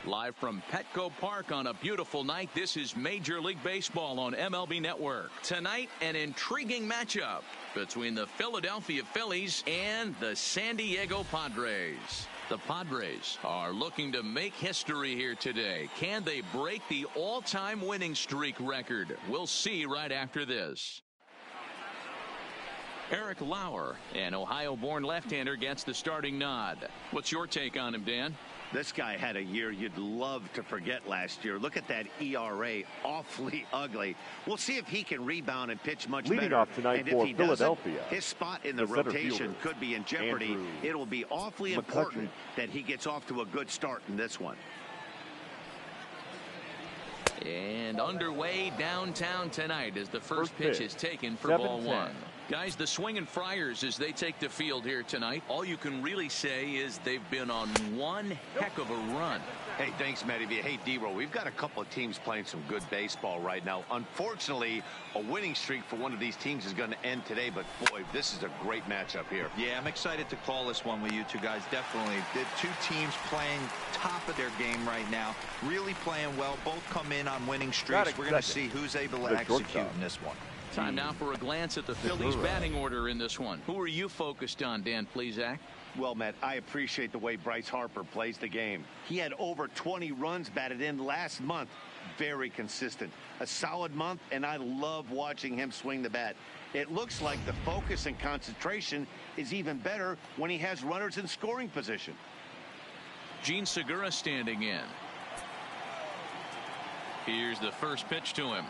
Live from Petco Park on a beautiful night, this is Major League Baseball on MLB Network. Tonight, an intriguing matchup between the Philadelphia Phillies and the San Diego Padres. The Padres are looking to make history here today. Can they break the all-time winning streak record? We'll see right after this. Eric Lauer, an Ohio-born left-hander, gets the starting nod. What's your take on him, Dan? This guy had a year you'd love to forget last year. Look at that ERA, awfully ugly. We'll see if he can rebound and pitch much Leading better. off tonight and for if he Philadelphia, his spot in the rotation could be in jeopardy. It'll be awfully important that he gets off to a good start in this one. And underway downtown tonight as the first pitch is taken for ball one. Guys, the Swinging Friars, as they take the field here tonight, all you can really say is they've been on one heck of a run. Hey, thanks, Matty. Hey, D-Roll, we've got a couple of teams playing some good baseball right now. Unfortunately, a winning streak for one of these teams is going to end today, but boy, this is a great matchup here. Yeah, I'm excited to call this one with you two guys, definitely. The two teams playing top of their game right now, really playing well. Both come in on winning streaks. We're going to see who's able to execute in this one. Time now for a glance at the Phillies batting order in this one. Who are you focused on, Dan Plesac? Well, Matt, I appreciate the way Bryce Harper plays the game. He had over 20 runs batted in last month. Very consistent. A solid month, and I love watching him swing the bat. It looks like the focus and concentration is even better when he has runners in scoring position. Gene Segura standing in. Here's the first pitch to him.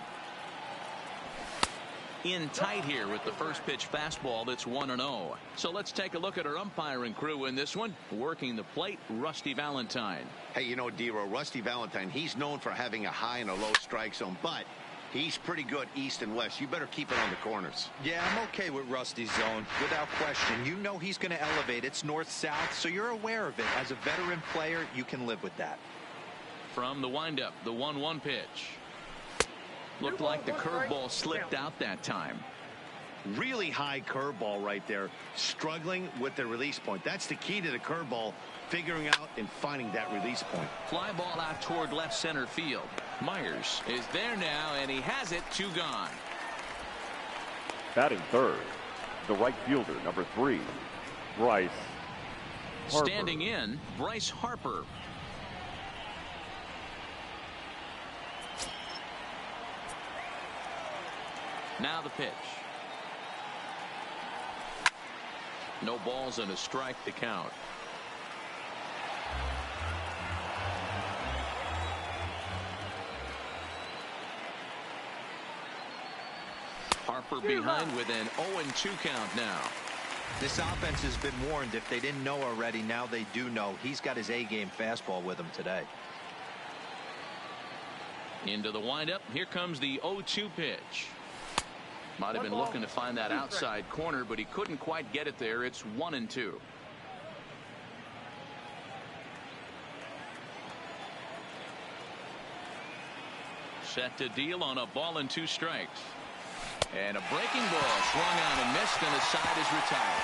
In tight here with the first pitch fastball that's 1-0. So let's take a look at our umpiring crew in this one. Working the plate, Rusty Valentine. Hey, you know, D-Roll, Rusty Valentine, he's known for having a high and a low strike zone, but he's pretty good east and west. You better keep it on the corners. Yeah, I'm okay with Rusty's zone, without question. You know he's going to elevate. It's north-south, so you're aware of it. As a veteran player, you can live with that. From the windup, the 1-1 pitch. Looked like the curveball slipped out that time. Really high curveball right there. Struggling with the release point. That's the key to the curveball, figuring out and finding that release point. Fly ball out toward left center field. Myers is there now, and he has it. 2 gone. Batting third, the right fielder, number 3, Bryce Harper. Standing in, Bryce Harper. Now the pitch. No balls and a strike to count. Harper behind with an 0-2 count now. This offense has been warned. If they didn't know already, now they do know. He's got his A-game fastball with him today. Into the windup. Here comes the 0-2 pitch. Might have been looking to find that outside corner, but he couldn't quite get it there. It's 1-2. Set to deal on a ball and 2 strikes. And a breaking ball swung on and missed, and the side is retired.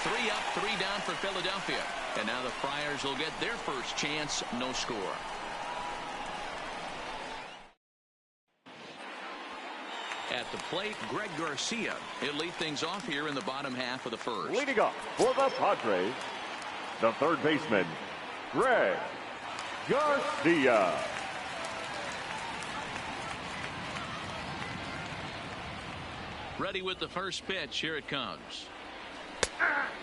3 up, 3 down for Philadelphia. And now the Friars will get their first chance. No score. At the plate, Greg Garcia. He'll lead things off here in the bottom half of the first. Leading off for the Padres, the third baseman, Greg Garcia. Ready with the first pitch. Here it comes.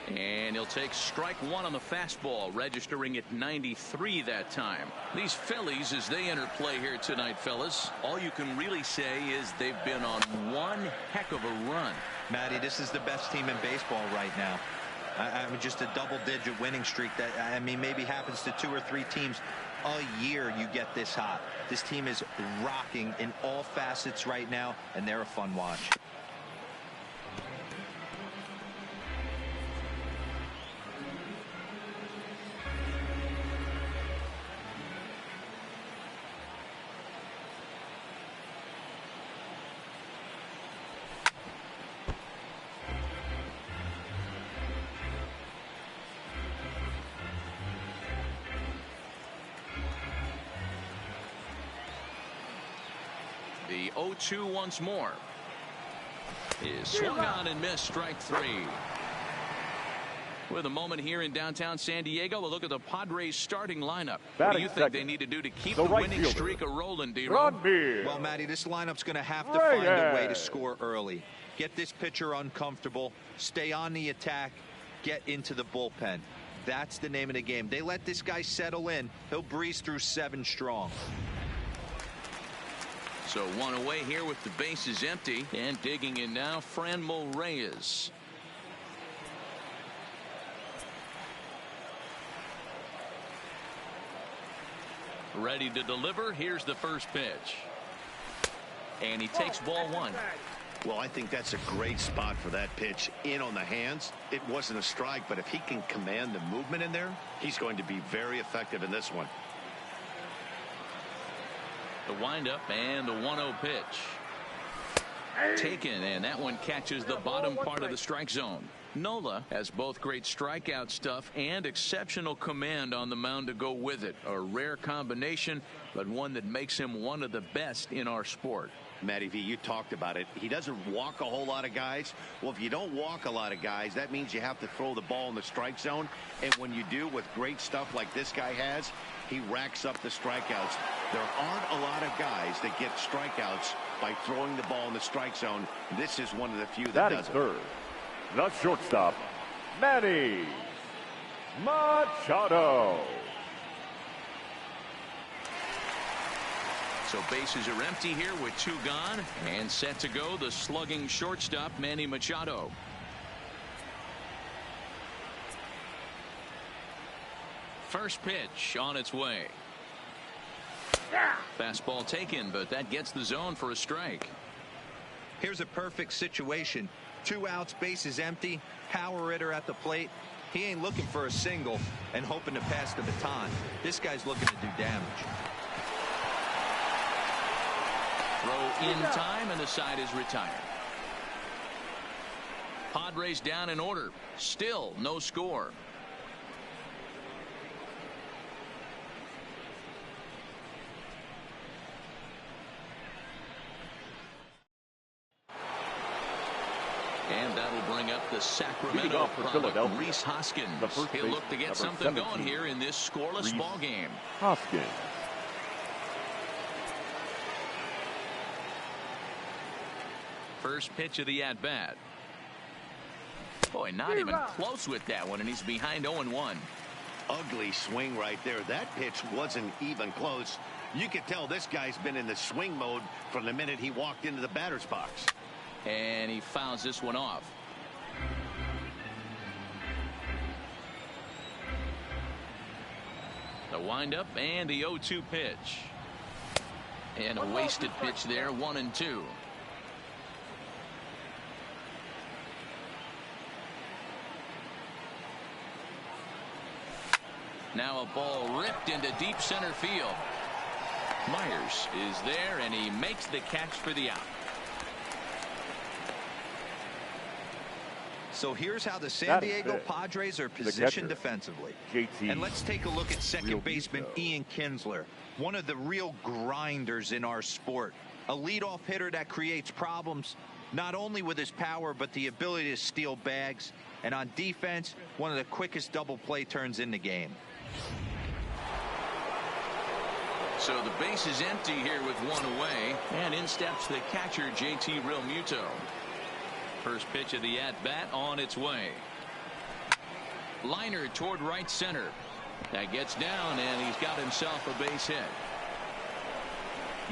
And he'll take strike 1 on the fastball, registering at 93 that time. These Phillies, as they enter play here tonight, fellas, all you can really say is they've been on one heck of a run. Matty, this is the best team in baseball right now. I mean, just a double-digit winning streak that, I mean, maybe happens to 2 or 3 teams a year. You get this hot. This team is rocking in all facets right now, and they're a fun watch. The 0-2 once more. Is swung on and missed. Strike three. With a moment here in downtown San Diego, a look at the Padres starting lineup. What do you think they need to do to keep the winning streak a-rolling, D-Roll? Well, Matty, this lineup's going to have to find a way to score early. Get this pitcher uncomfortable, stay on the attack, get into the bullpen. That's the name of the game. They let this guy settle in, he'll breeze through 7 strong. So one away here with the bases empty. And digging in now, Franmil Reyes. Ready to deliver. Here's the first pitch. And he takes ball 1. Well, I think that's a great spot for that pitch. In on the hands. It wasn't a strike, but if he can command the movement in there, he's going to be very effective in this one. The windup and the 1-0 pitch. Taken, and that one catches the bottom part of the strike zone. Nola has both great strikeout stuff and exceptional command on the mound to go with it. A rare combination, but one that makes him one of the best in our sport. Matty V, you talked about it. He doesn't walk a whole lot of guys. Well, if you don't walk a lot of guys, that means you have to throw the ball in the strike zone. And when you do, with great stuff like this guy has, he racks up the strikeouts. There aren't a lot of guys that get strikeouts by throwing the ball in the strike zone. This is one of the few that does it. Third, the shortstop, Manny Machado. So bases are empty here with 2 gone, and set to go the slugging shortstop, Manny Machado. First pitch on its way. Fastball taken, but that gets the zone for a strike. Here's a perfect situation. 2 outs, bases empty, power hitter at the plate. He ain't looking for a single and hoping to pass the baton. This guy's looking to do damage. Throw in time, and the side is retired. Padres down in order. Still no score. And that'll bring up the Sacramento product, Rhys Hoskins. He'll look to get something going here in this scoreless ball game. Hoskins. First pitch of the at-bat. Boy, not even close with that one, and he's behind 0-1. Ugly swing right there. That pitch wasn't even close. You could tell this guy's been in the swing mode from the minute he walked into the batter's box. And he fouls this one off. The windup and the 0-2 pitch. And a wasted pitch there, 1-2. Now a ball ripped into deep center field. Myers is there, and he makes the catch for the out. So here's how the San Diego Padres are positioned defensively. And let's take a look at second baseman Ian Kinsler, one of the real grinders in our sport. A leadoff hitter that creates problems, not only with his power, but the ability to steal bags. And on defense, one of the quickest double play turns in the game. So the base is empty here with 1 away, and in steps the catcher, JT Realmuto. First pitch of the at-bat on its way. Liner toward right center. That gets down, and he's got himself a base hit.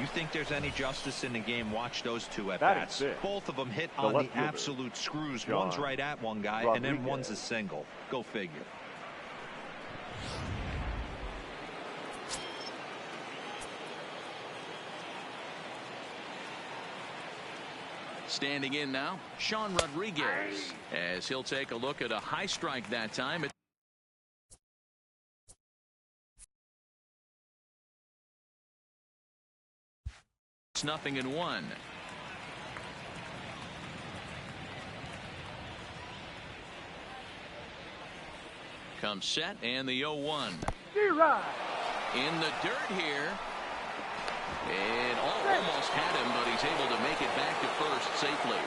You think there's any justice in the game? Watch those 2 at-bats. Both of them hit on the absolute screws. One's right at one guy, and then one's a single. Go figure. Standing in now, Sean Rodriguez, as he'll take a look at a high strike that time. It's 0-1. Comes set, and the 0-1. In the dirt here. And almost had him, but he's able to make it back to first safely.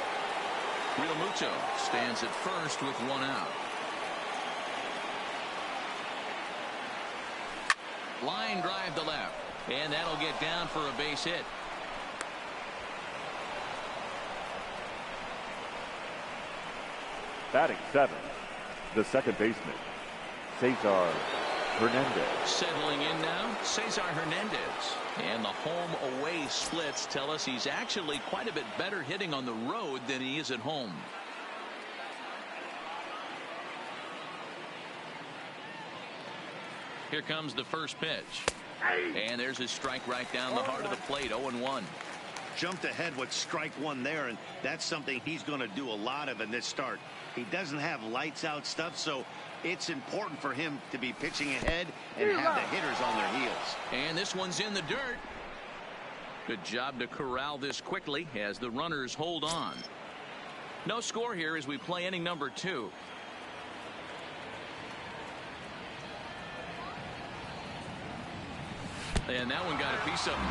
Realmuto stands at first with one out. Line drive to left, and that'll get down for a base hit. Batting 7th, the second baseman, Cesar Hernandez. Settling in now, Cesar Hernandez. And the home-away splits tell us he's actually quite a bit better hitting on the road than he is at home. Here comes the first pitch. And there's his strike right down the heart of the plate, 0-1. Jumped ahead with strike one there, and that's something he's going to do a lot of in this start. He doesn't have lights out stuff, so it's important for him to be pitching ahead and have the hitters on their heels. And this one's in the dirt. Good job to corral this quickly as the runners hold on. No score here as we play inning number 2. And that one got a piece of him.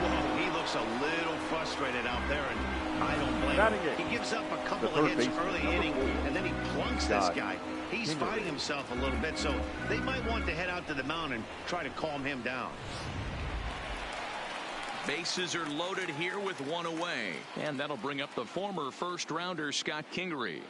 Whoa, he looks a little frustrated out there, and I don't blame him. He gives up a couple of hits early inning, and then he plunks this guy. He's fighting himself a little bit, so they might want to head out to the mound and try to calm him down. Bases are loaded here with one away, and that'll bring up the former first-rounder Scott Kingery.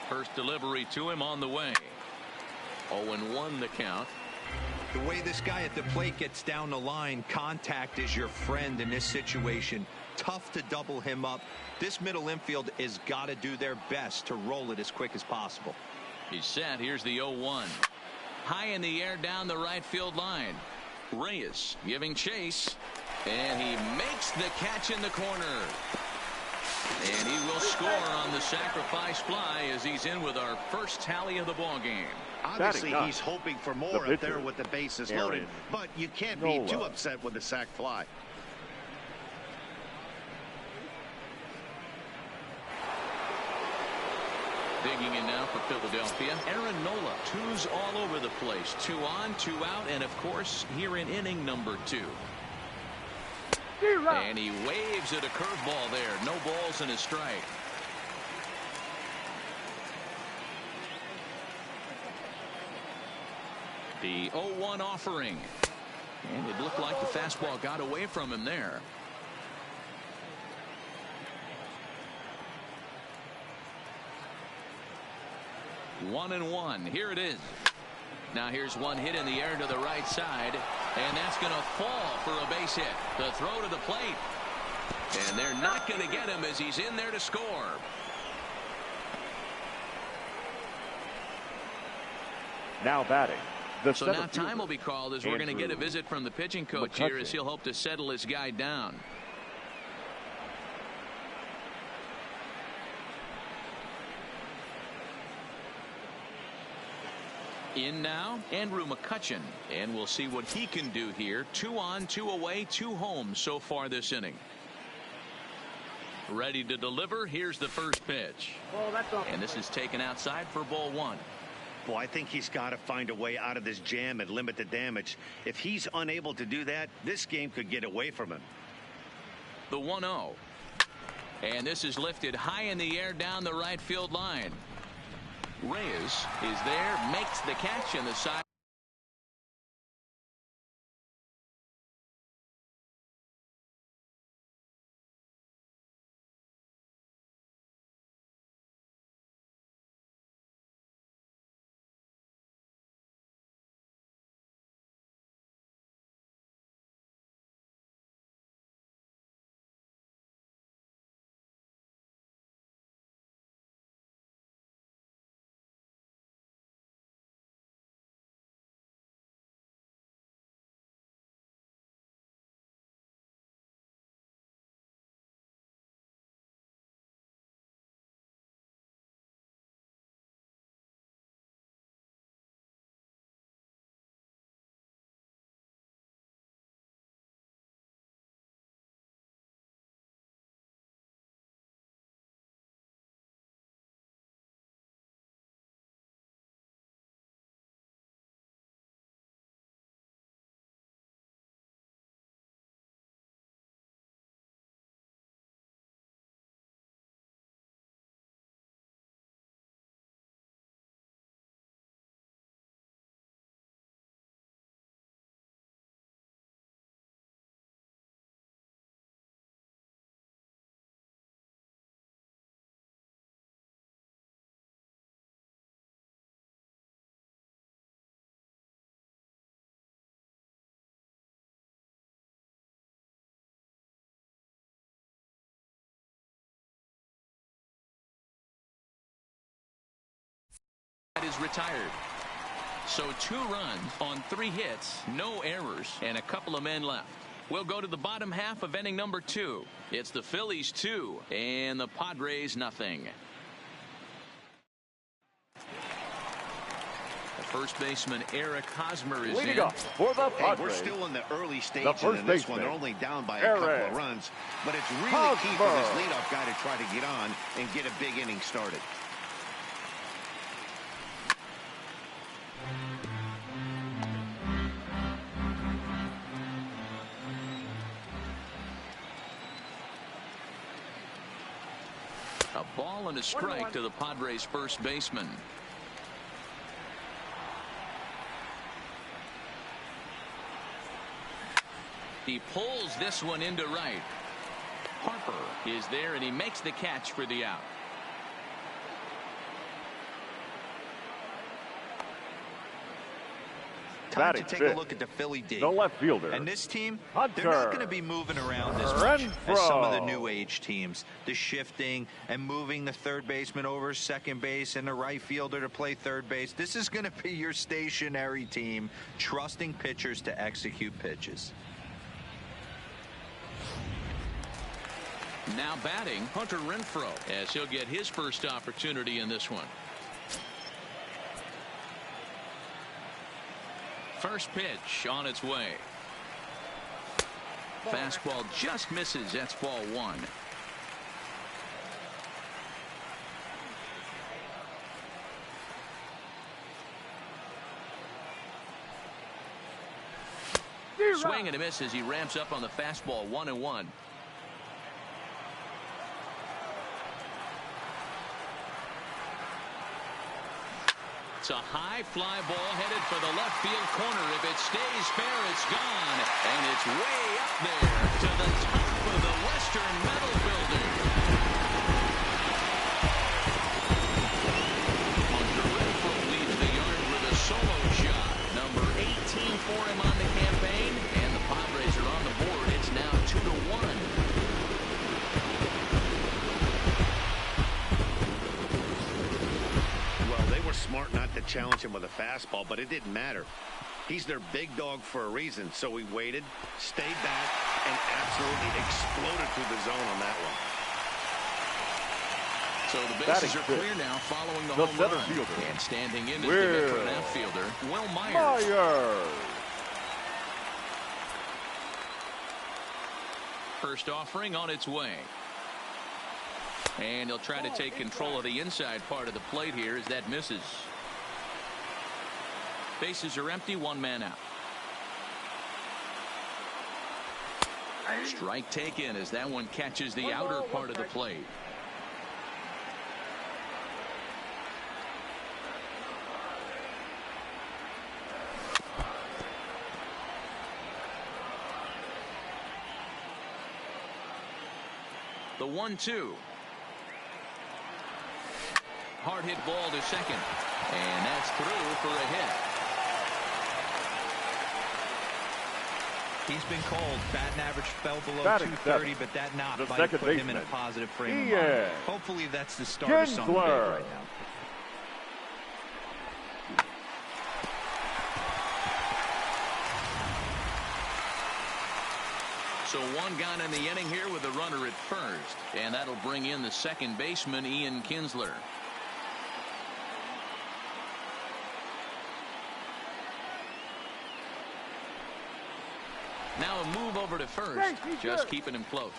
First delivery to him on the way. 0-1 the count. The way this guy at the plate gets down the line, contact is your friend in this situation. Tough to double him up. This middle infield has got to do their best to roll it as quick as possible. He's set. Here's the 0-1. High in the air down the right field line. Reyes giving chase. And he makes the catch in the corner. And he will score on the sacrifice fly as he's in with our first tally of the ball game. Obviously, he's hoping for more up there with the bases loaded, but you can't be too upset with the sac fly. Digging in now for Philadelphia, Aaron Nola. Twos all over the place. 2 on, 2 out, and of course, here in inning number 2. And he waves at a curveball there. No balls and a strike. The 0-1 offering. And it looked like the fastball got away from him there. One and one. Here it is. Now here's one hit in the air to the right side, and that's going to fall for a base hit. The throw to the plate, and they're not going to get him as he's in there to score. Now batting. So now time will be called as we're going to get a visit from the pitching coach here as he'll hope to settle his guy down. In now, Andrew McCutchen, and we'll see what he can do here. 2 on, 2 away, 2 home so far this inning. Ready to deliver. Here's the first pitch. And this is taken outside for ball 1. Boy, I think he's got to find a way out of this jam and limit the damage. If he's unable to do that, this game could get away from him. The 1-0. And this is lifted high in the air down the right field line. Reyes is there, makes the catch in the side. side is retired. So 2 runs on 3 hits, no errors, and a couple of men left. We'll go to the bottom half of inning number 2. It's the Phillies 2 and the Padres nothing. The first baseman Eric Hosmer is Leading in. up for the Padres. Hey, we're still in the early The stages first in this one. baseman, They're only down by a couple of runs, but it's really key for this leadoff guy to try to get on and get a big inning started. A ball and a strike to the Padres first baseman. He pulls this one into right. Harper is there, and he makes the catch for the out. Time to take a look at the Philly D. The left fielder. And this team, Hunter they're not going to be moving around as much as some of the new age teams. The shifting and moving the third baseman over second base and the right fielder to play third base. This is going to be your stationary team, trusting pitchers to execute pitches. Now batting, Hunter Renfroe, as he'll get his first opportunity in this one. First pitch on its way. Fastball just misses. That's ball 1. Swing and a miss as he ramps up on the fastball. 1-1. It's a high fly ball headed for the left field corner. If it stays fair, it's gone. And it's way up there to the top of the Western Metal Building. Hunter Renfroe leaves the yard with a solo shot. Number 18 for him on the campaign. And the Padres are on the board. It's now 2-1. Smart not to challenge him with a fastball, but it didn't matter. He's their big dog for a reason, so he waited, stayed back, and absolutely exploded through the zone on that one. So the bases are clear now following the home run. Fielder. And standing in is the veteran outfielder, Will Myers. First offering on its way. And he'll try to take control of the inside part of the plate here as that misses. Bases are empty, 1 man out. Strike taken as that one catches the outer part of the plate. The 1-2. Hard hit ball to second. And that's through for a hit. He's been called. Batting average fell below 230, but that knock might put him in a positive frame of mind. Hopefully that's the start of something big right now. So 1 gone in the inning here with a runner at first. And that'll bring in the second baseman, Ian Kinsler. Now a move over to first, just keeping him close.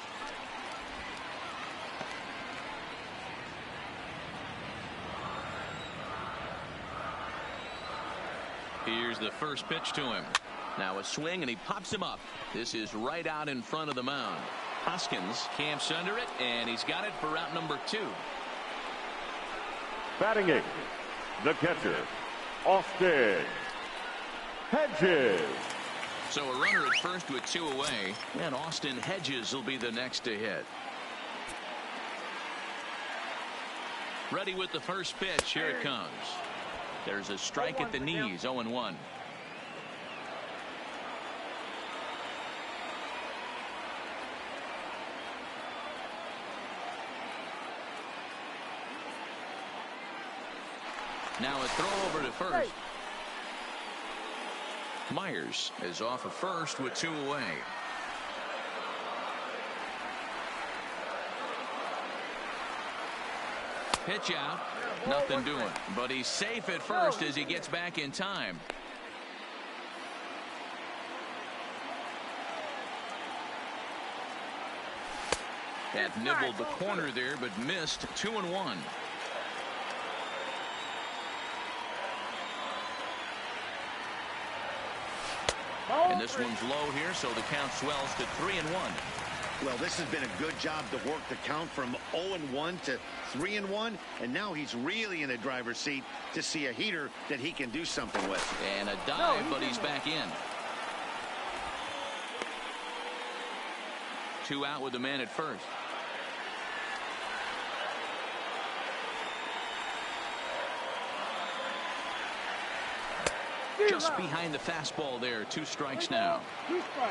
Here's the first pitch to him. Now a swing, and he pops him up. This is right out in front of the mound. Hoskins camps under it, and he's got it for out number 2. Batting 8, the catcher, Austin Hedges. So a runner at first with 2 away, and Austin Hedges will be the next to hit. Ready with the first pitch. Here it comes. There's a strike at the knees. 0-1. Now a throw over to first. Myers is off of first with 2 away. Pitch out. Nothing doing. But he's safe at first as he gets back in time. That nibbled the corner there, but missed. 2-1. And this one's low here, so the count swells to 3-1. Well, this has been a good job to work the count from 0-1 to 3-1, and now he's really in the driver's seat to see a heater that he can do something with. And a dive, but he's back in. 2 out with the man at first. Just behind the fastball there. 2 strikes now.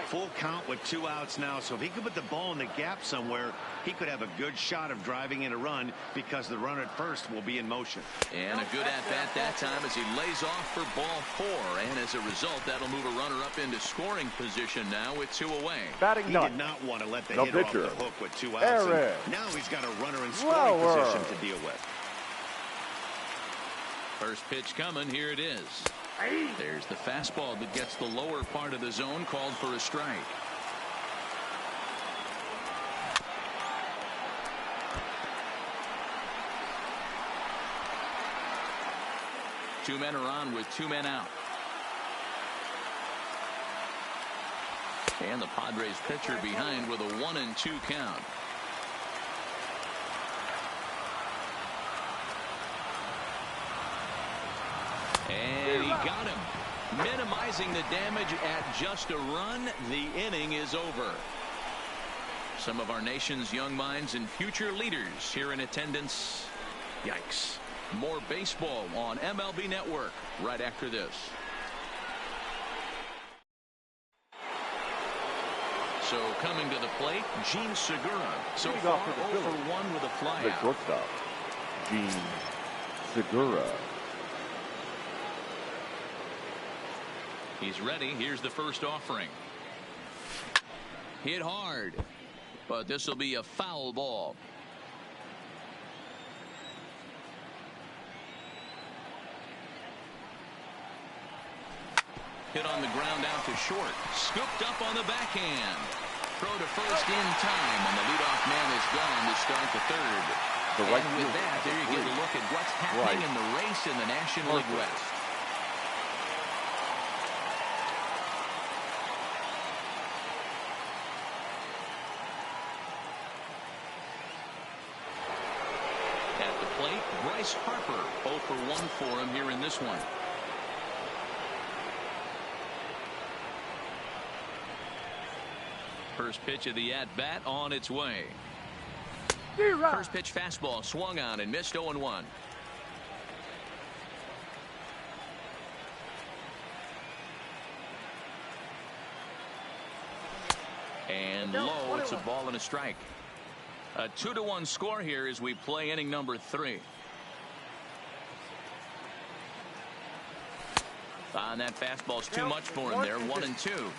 Full count with 2 outs now. So if he could put the ball in the gap somewhere, he could have a good shot of driving in a run because the runner at first will be in motion. And a good at-bat that time as he lays off for ball 4. And as a result, that'll move a runner up into scoring position now with 2 away. Batting He did not want to let the hitter off the hook with 2 outs. Now he's got a runner in scoring position to deal with. First pitch coming. Here it is. There's the fastball that gets the lower part of the zone, called for a strike. Two men are on with 2 men out. And the Padres pitcher behind with a 1-2 count. And he got him. Minimizing the damage at just a run. The inning is over. Some of our nation's young minds and future leaders here in attendance. Yikes. More baseball on MLB Network right after this. So coming to the plate, Gene Segura. So far 0 for 1 with a flyout. The shortstop, Gene Segura. He's ready. Here's the first offering. Hit hard, but this will be a foul ball. Hit on the ground out to short. Scooped up on the backhand. Throw to first in time, and the leadoff man is gone to start the 3rd. And with that, there you get a look at what's happening in the race in the National League West. At the plate, Bryce Harper. 0 for 1 for him here in this one. First pitch of the at-bat on its way. First pitch fastball swung on and missed. 0-1. And low. It's a ball and a strike. A 2-1 score here as we play inning number 3. And that fastball's too much for him there. 1-2.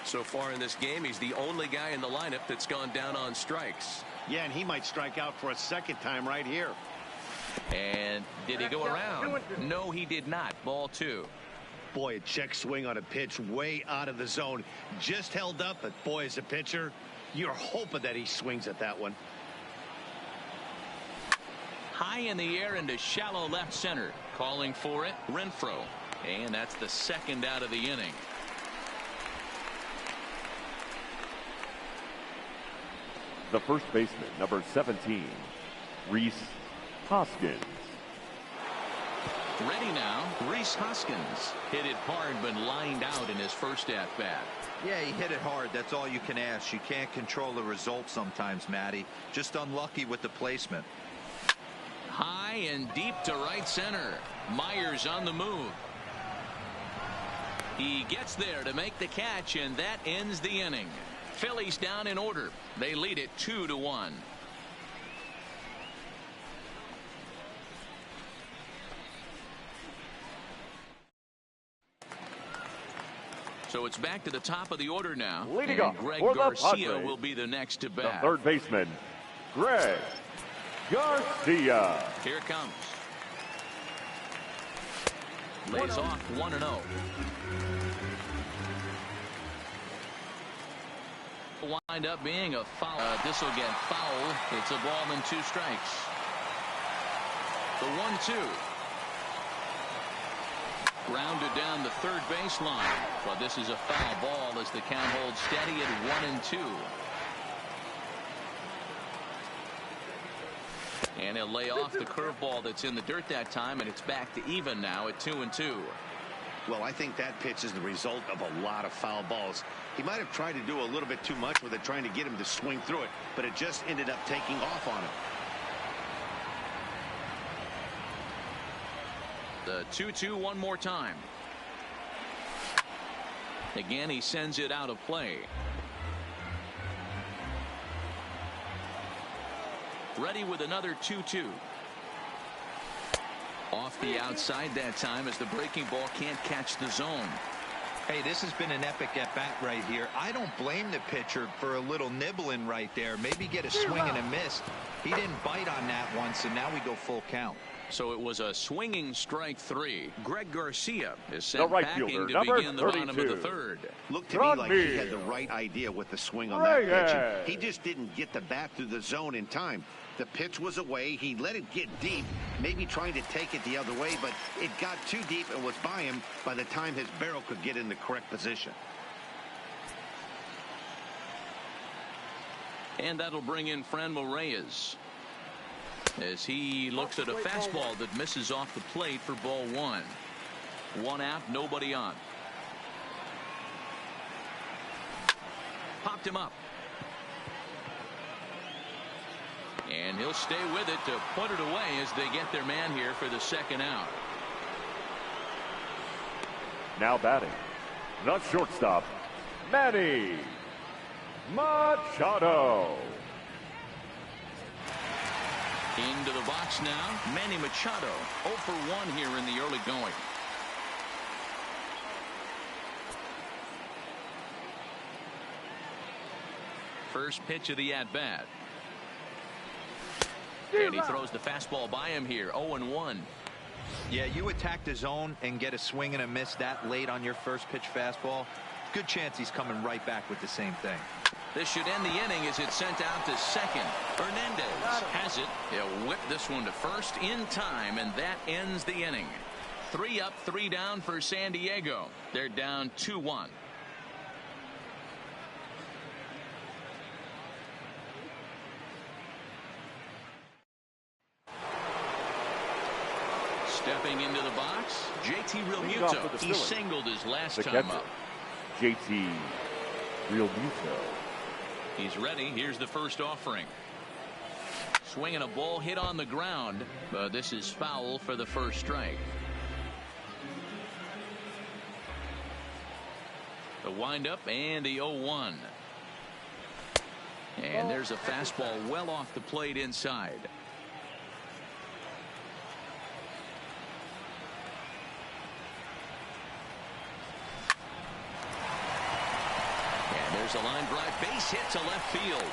So far in this game, he's the only guy in the lineup that's gone down on strikes. Yeah, and he might strike out for a second time right here. And did he go around? No, he did not. Ball 2. Boy, a check swing on a pitch way out of the zone. Just held up, but boy, as a pitcher, you're hoping that he swings at that one. High in the air into shallow left center. Calling for it, Renfroe. And that's the 2nd out of the inning. The first baseman, number 17, Rhys Hoskins. Ready now, Rhys Hoskins. Hit it hard, but lined out in his first at-bat. Yeah, he hit it hard. That's all you can ask. You can't control the result sometimes, Matty. Just unlucky with the placement. High and deep to right center. Myers on the move. He gets there to make the catch, and that ends the inning. Phillies down in order. They lead it 2-1. So it's back to the top of the order now. Leading and off Greg for the Garcia Padres, will be the next to the bat. third baseman, Greg Garcia. Here it comes. Lays off 1-0. Wind up being a foul. This will get foul. It's a ball and 2 strikes. The 1-2. Grounded down the third baseline. But this is a foul ball as the count holds steady at 1-2. And he'll lay off the curveball that's in the dirt that time, and it's back to even now at 2-2. Well, I think that pitch is the result of a lot of foul balls. He might have tried to do a little bit too much with it, trying to get him to swing through it, but it just ended up taking off on him. The 2-2 one more time. Again, he sends it out of play. Ready with another 2-2. Off the outside that time as the breaking ball can't catch the zone. Hey, this has been an epic at-bat right here. I don't blame the pitcher for a little nibbling right there. Maybe get a swing and a miss. He didn't bite on that one, so now we go full count. So it was a swinging strike 3. Greg Garcia is sent right packing fielder, to number begin the bottom of the 32. third. Looked to me like he had the right idea with the swing on that pitch. And he just didn't get the bat through the zone in time. The pitch was away. He let it get deep, maybe trying to take it the other way, but it got too deep and was by him by the time his barrel could get in the correct position. And that'll bring in Franmil Reyes as he looks at a fastball that misses off the plate for ball 1. 1 out, nobody on. Popped him up. And he'll stay with it to put it away as they get their man here for the 2nd out. Now batting, the shortstop, Manny Machado. Into the box now, Manny Machado, 0 for 1 here in the early going. First pitch of the at-bat. And he throws the fastball by him here, 0-1. Yeah, you attack the zone and get a swing and a miss that late on your first pitch fastball. Good chance he's coming right back with the same thing. This should end the inning as it's sent out to second. Hernandez has it. He'll whip this one to first in time, and that ends the inning. 3 up, 3 down for San Diego. They're down 2-1. Stepping into the box, JT Realmuto. He singled his last time up. JT Realmuto. He's ready. Here's the first offering. Swinging a ball hit on the ground, but this is foul for the first strike. The windup and the 0-1. And there's a fastball well off the plate inside. There's a line drive base hit to left field.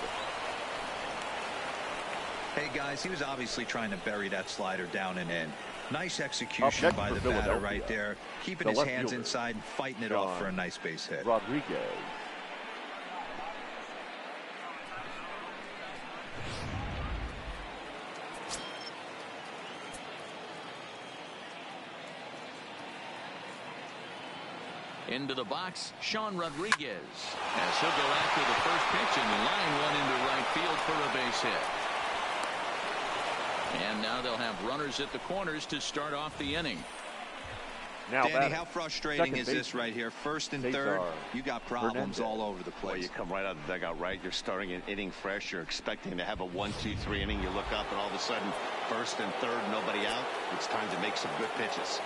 Hey guys, he was obviously trying to bury that slider down and in. Nice execution by the batter right there, keeping his hands inside and fighting it off for a nice base hit. Rodriguez. Into the box, Sean Rodriguez. As he'll go after the first pitch and line one into right field for a base hit. And now they'll have runners at the corners to start off the inning. Now, Danny, how frustrating is this right here? First and third, you got problems all over the place. Well, you come right out of the dugout, right? You're starting an inning fresh. You're expecting to have a 1-2-3 inning. You look up, and all of a sudden, first and third, nobody out. It's time to make some good pitches.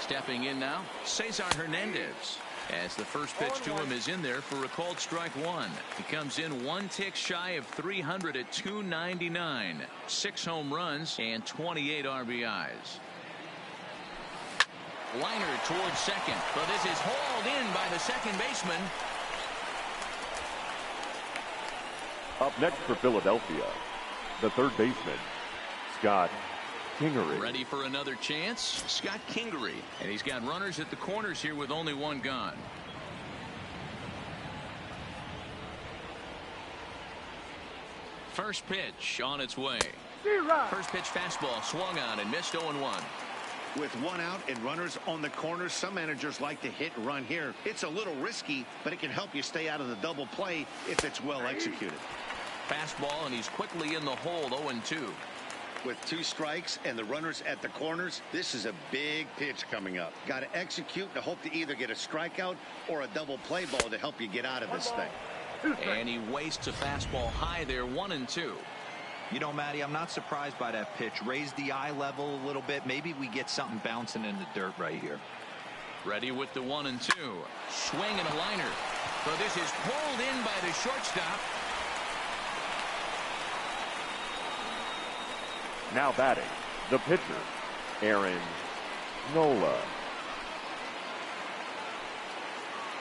Stepping in now, Cesar Hernandez. As the first pitch to him is in there for a called strike 1. He comes in 1 tick shy of 300 at 299. 6 home runs and 28 RBIs. Liner towards second, but this is hauled in by the second baseman. Up next for Philadelphia, the third baseman, Scott Kingery. Ready for another chance, Scott Kingery. And he's got runners at the corners here with only one gone. First pitch on its way. First pitch fastball swung on and missed 0-1. With one out and runners on the corners, some managers like to hit and run here. It's a little risky, but it can help you stay out of the double play if it's well executed. Fastball, and he's quickly in the hole, 0-2. With 2 strikes and the runners at the corners, this is a big pitch coming up. Got to execute to hope to either get a strikeout or a double play ball to help you get out of this thing. And he wastes a fastball high there, 1-2. You know, Matty, I'm not surprised by that pitch. Raise the eye level a little bit. Maybe we get something bouncing in the dirt right here. Ready with the 1-2. Swing and a liner. But this is pulled in by the shortstop. Now batting, the pitcher, Aaron Nola.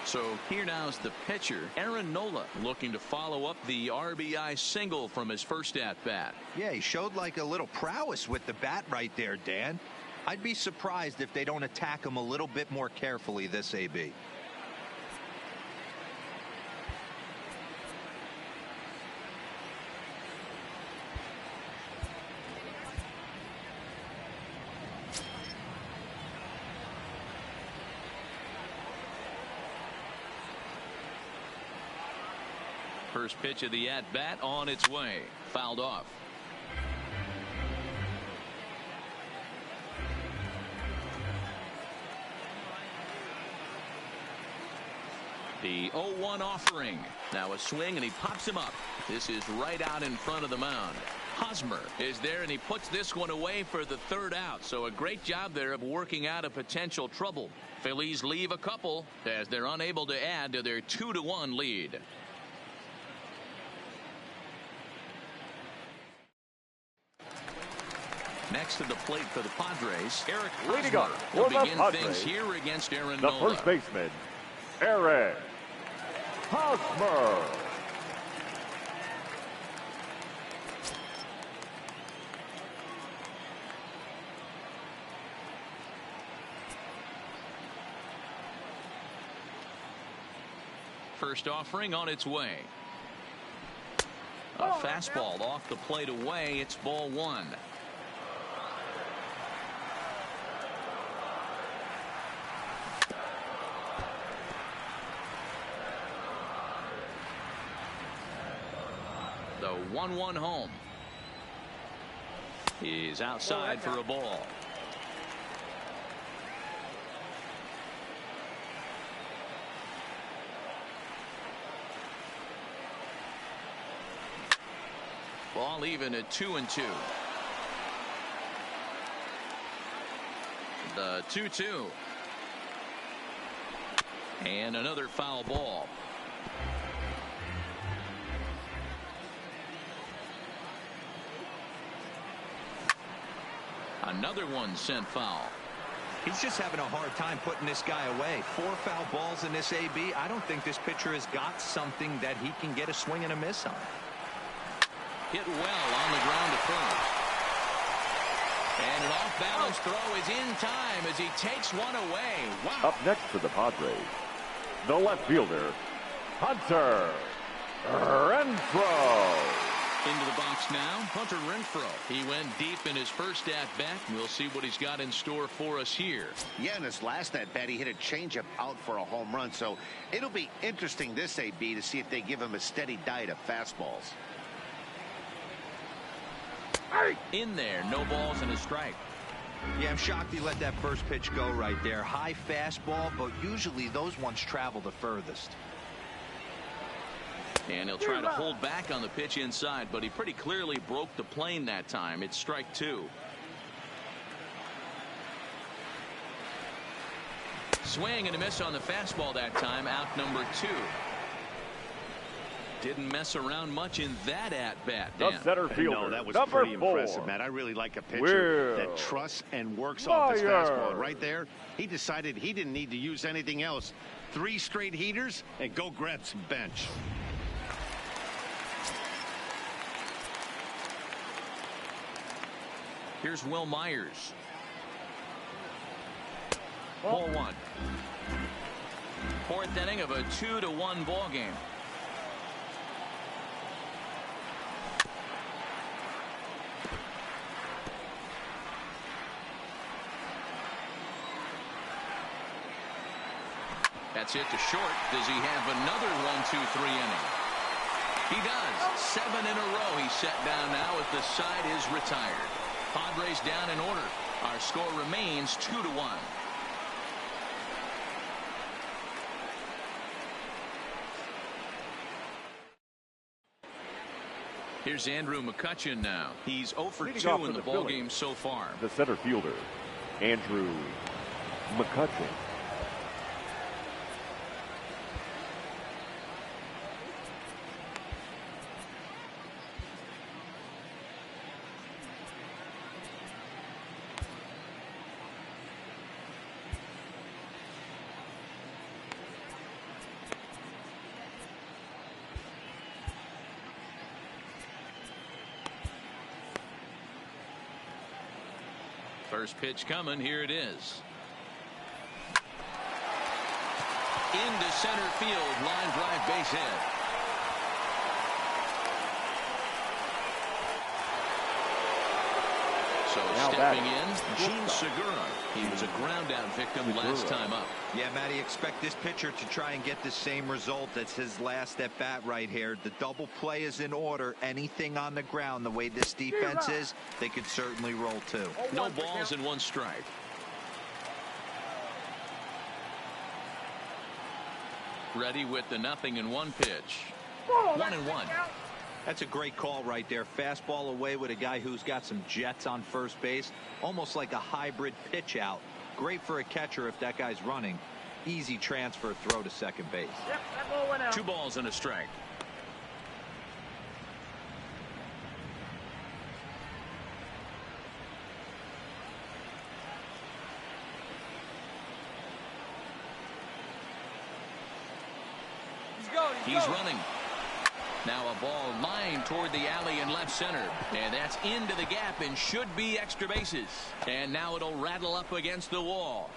So here now is the pitcher, Aaron Nola, looking to follow up the RBI single from his first at-bat. Yeah, he showed like a little prowess with the bat right there, Dan. I'd be surprised if they don't attack him a little bit more carefully this AB. First pitch of the at-bat on its way. Fouled off. The 0-1 offering. Now a swing, and he pops him up. This is right out in front of the mound. Hosmer is there, and he puts this one away for the third out. So a great job there of working out a potential trouble. Phillies leave a couple as they're unable to add to their 2-1 lead. Next to the plate for the Padres, Eric Hosmer will begin things here against Aaron Nola. The first baseman, Eric Hosmer. First offering on its way. A fastball off the plate away. It's ball 1. The 1-1 home. He's outside for a ball. Ball even at 2-2. The 2-2. And another foul ball. Another one sent foul. He's just having a hard time putting this guy away. 4 foul balls in this AB. I don't think this pitcher has got something that he can get a swing and a miss on. Hit well on the ground to first. And an off-balance throw is in time as he takes one away. Wow. Up next for the Padres, the left fielder, Hunter Renfroe. Into the box now, Hunter Renfroe. He went deep in his first at-bat. We'll see what he's got in store for us here. Yeah, in his last at-bat, he hit a changeup out for a home run. So it'll be interesting this AB to see if they give him a steady diet of fastballs. In there, no balls and a strike. Yeah, I'm shocked he let that first pitch go right there. High fastball, but usually those ones travel the furthest. And he'll try to hold back on the pitch inside, but he pretty clearly broke the plane that time. It's strike 2. Swing and a miss on the fastball that time. Out number 2. Didn't mess around much in that at-bat. The center fielder, No, that was number pretty 4. impressive, Matt. I really like a pitcher that trusts and works off his fastball. Right there, he decided he didn't need to use anything else. 3 straight heaters and go grab some bench. Here's Will Myers. Ball 1. 4th inning of a 2-1 ball game. That's hit to short. Does he have another 1-2-3 inning? He does. 7 in a row. He's set down now at the side is retired. Padres down in order. Our score remains 2-1. Here's Andrew McCutchen now. He's 0 for 2 in the ball game so far. The center fielder, Andrew McCutchen. First pitch coming. Here it is. Into center field. Line drive, base hit. So now stepping in, Gene Segura. He was a ground out victim last time up. Yeah, Matty, expect this pitcher to try and get the same result. That's his last at bat right here. The double play is in order. Anything on the ground, the way this defense is, they could certainly roll too. No balls and 1 strike. Ready with the 0-1 pitch. 1-1. That's a great call right there. Fastball away with a guy who's got some jets on first base. Almost like a hybrid pitch out. Great for a catcher if that guy's running. Easy transfer throw to second base. Yep, that ball went out. 2 balls and a strike. He's running. Now a ball lined toward the alley in left center. And that's into the gap and should be extra bases. And now it'll rattle up against the wall.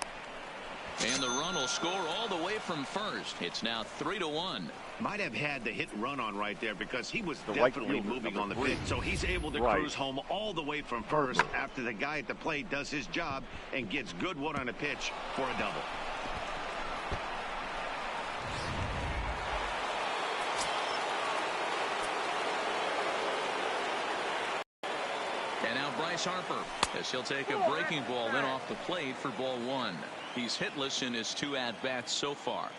And the run will score all the way from first. It's now 3-1. Might have had the hit run on right there because he was definitely moving on the pitch. So he's able to cruise home all the way from first after the guy at the plate does his job and gets good one on a pitch for a double. And now Bryce Harper, as he'll take a breaking ball in off the plate for ball 1. He's hitless in his 2 at-bats so far.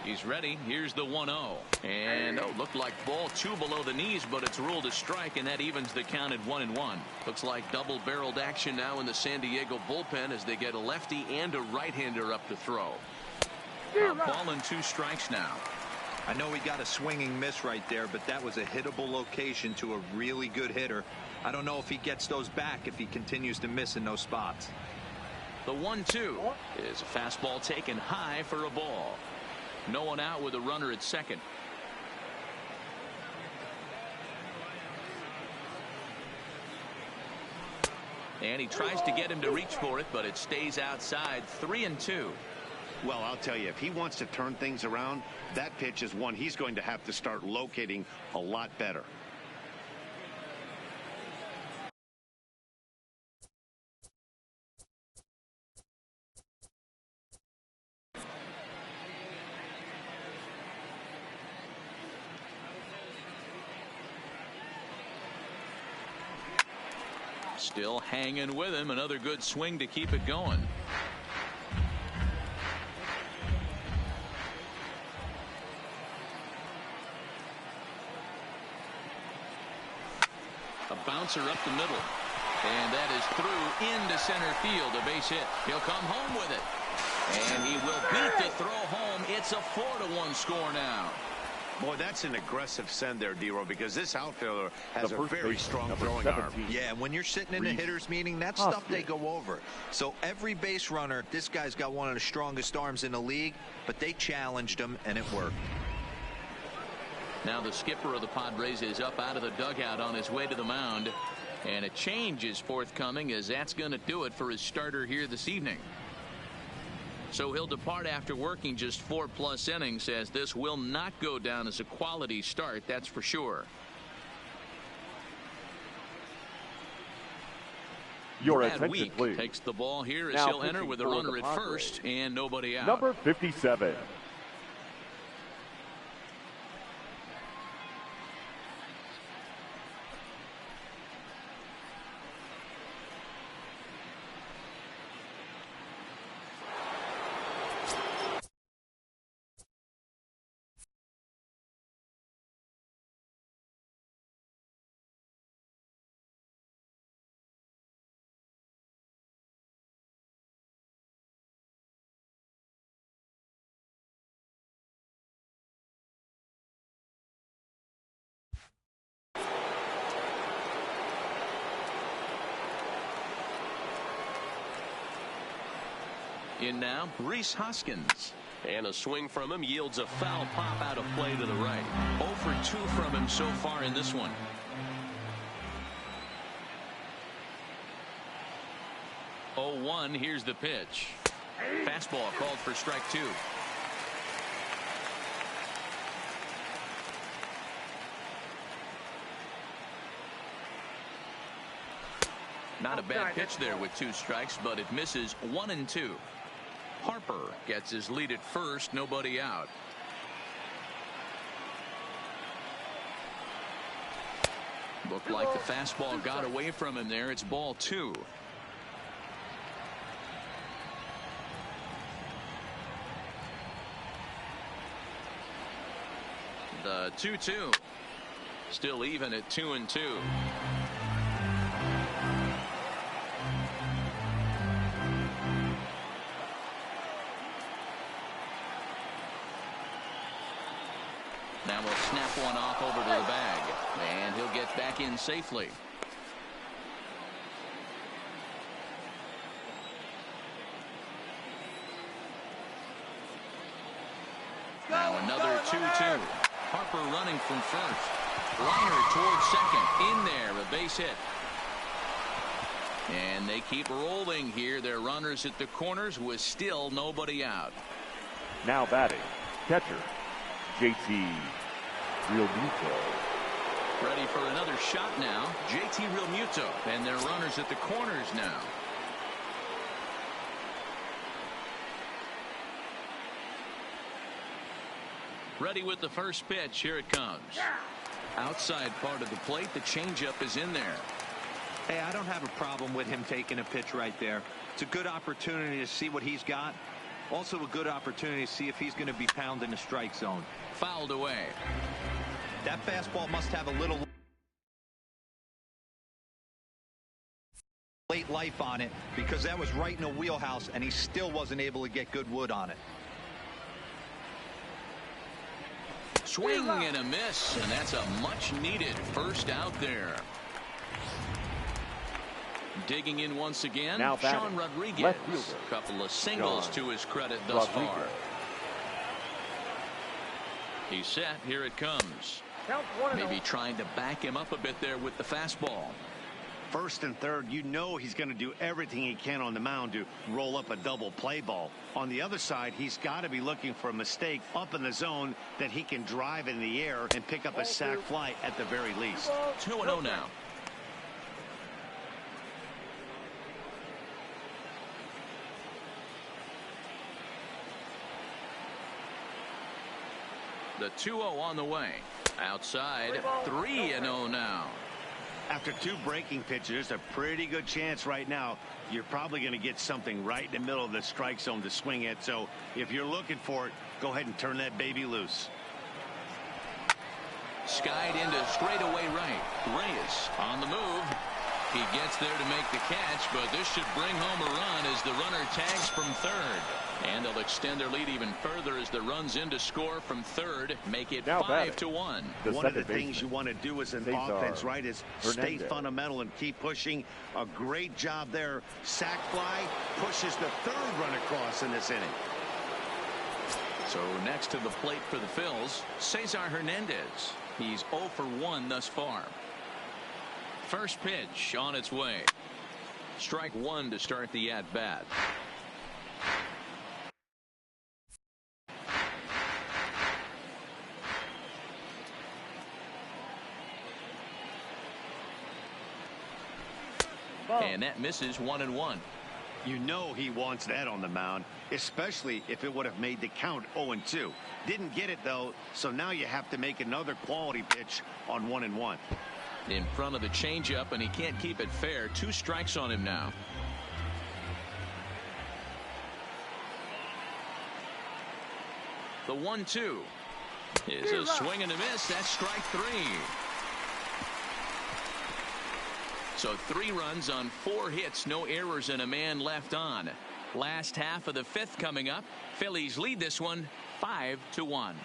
He's ready. Here's the 1-0. And looked like ball 2 below the knees, but it's ruled a strike, and that evens the count at 1-1. Looks like double-barreled action now in the San Diego bullpen as they get a lefty and a right-hander up to throw. A ball and 2 strikes now. I know he got a swinging miss right there, but that was a hittable location to a really good hitter. I don't know if he gets those back if he continues to miss in those spots. The 1-2 is a fastball taken high for a ball. No one out with a runner at second. And he tries to get him to reach for it, but it stays outside. 3-2. Well, I'll tell you, if he wants to turn things around, that pitch is one he's going to have to start locating a lot better. Still hanging with him. Another good swing to keep it going. A bouncer up the middle. And that is through into center field. A base hit. He'll come home with it. And he will beat the throw home. It's a 4-1 score now. Boy, that's an aggressive send there, D-Row, because this outfielder has a very strong throwing arm. Yeah, when you're sitting in a hitter's meeting, that's stuff they go over. So every base runner, this guy's got one of the strongest arms in the league, but they challenged him, and it worked. Now the skipper of the Padres is up out of the dugout on his way to the mound. And a change is forthcoming, as that's going to do it for his starter here this evening. So he'll depart after working just 4+ innings, as this will not go down as a quality start, that's for sure. Your Brad attention, Week please. takes the ball here as Now he'll enter with a runner at first and nobody out. Number 57. In now, Rhys Hoskins. And a swing from him yields a foul pop out of play to the right. 0 for 2 from him so far in this one. Oh, 1, here's the pitch. Fastball called for strike 2. Not a bad pitch there with 2 strikes, but it misses 1 and 2. Harper gets his lead at first, nobody out. Looked like the fastball got away from him there. It's ball 2. The 2-2. Still even at 2 and 2. Now we'll snap one off over to the bag, and he'll get back in safely. Now another 2-2. Harper running from first. Liner towards second. In there, a base hit. And they keep rolling here. Their runners at the corners with still nobody out. Now batting, catcher, JT Realmuto. Ready for another shot now. JT Realmuto. And their runners at the corners now. Ready with the first pitch. Here it comes. Outside part of the plate. The changeup is in there. Hey, I don't have a problem with him taking a pitch right there. It's a good opportunity to see what he's got. Also a good opportunity to see if he's going to be pounding the strike zone. Fouled away. That fastball must have a little late life on it, because that was right in a wheelhouse and he still wasn't able to get good wood on it. Swing and a miss, and that's a much needed first out there. Digging in once again, now Sean Rodriguez. A couple of singles to his credit thus far. He's set. Here it comes. Maybe trying to back him up a bit there with the fastball. First and third, you know he's going to do everything he can on the mound to roll up a double play ball. On the other side, he's got to be looking for a mistake up in the zone that he can drive in the air and pick up a sac fly at the very least. 2-0 now. The 2-0 on the way. Outside, 3-0 now. After 2 breaking pitches, a pretty good chance right now. You're probably going to get something right in the middle of the strike zone to swing at. So if you're looking for it, go ahead and turn that baby loose. Skied into straightaway right. Reyes on the move. He gets there to make the catch, but this should bring home a run as the runner tags from third. And they'll extend their lead even further as the runs in to score from third, make it 5-1. One of the things you want to do as an offense, right, is stay fundamental and keep pushing. A great job there. Sac fly pushes the third run across in this inning. So next to the plate for the Phils, Cesar Hernandez. He's 0 for 1 thus far. First pitch on its way. Strike one to start the at-bat. And that misses 1-1. You know he wants that on the mound, especially if it would have made the count 0-2. Didn't get it, though, so now you have to make another quality pitch on 1-1. In front of the changeup, and he can't keep it fair. 2 strikes on him now. The 1-2 is a swing and a miss. That's strike 3. So 3 runs on 4 hits, no errors, and a man left on. Last half of the 5th coming up. Phillies lead this one 5-1.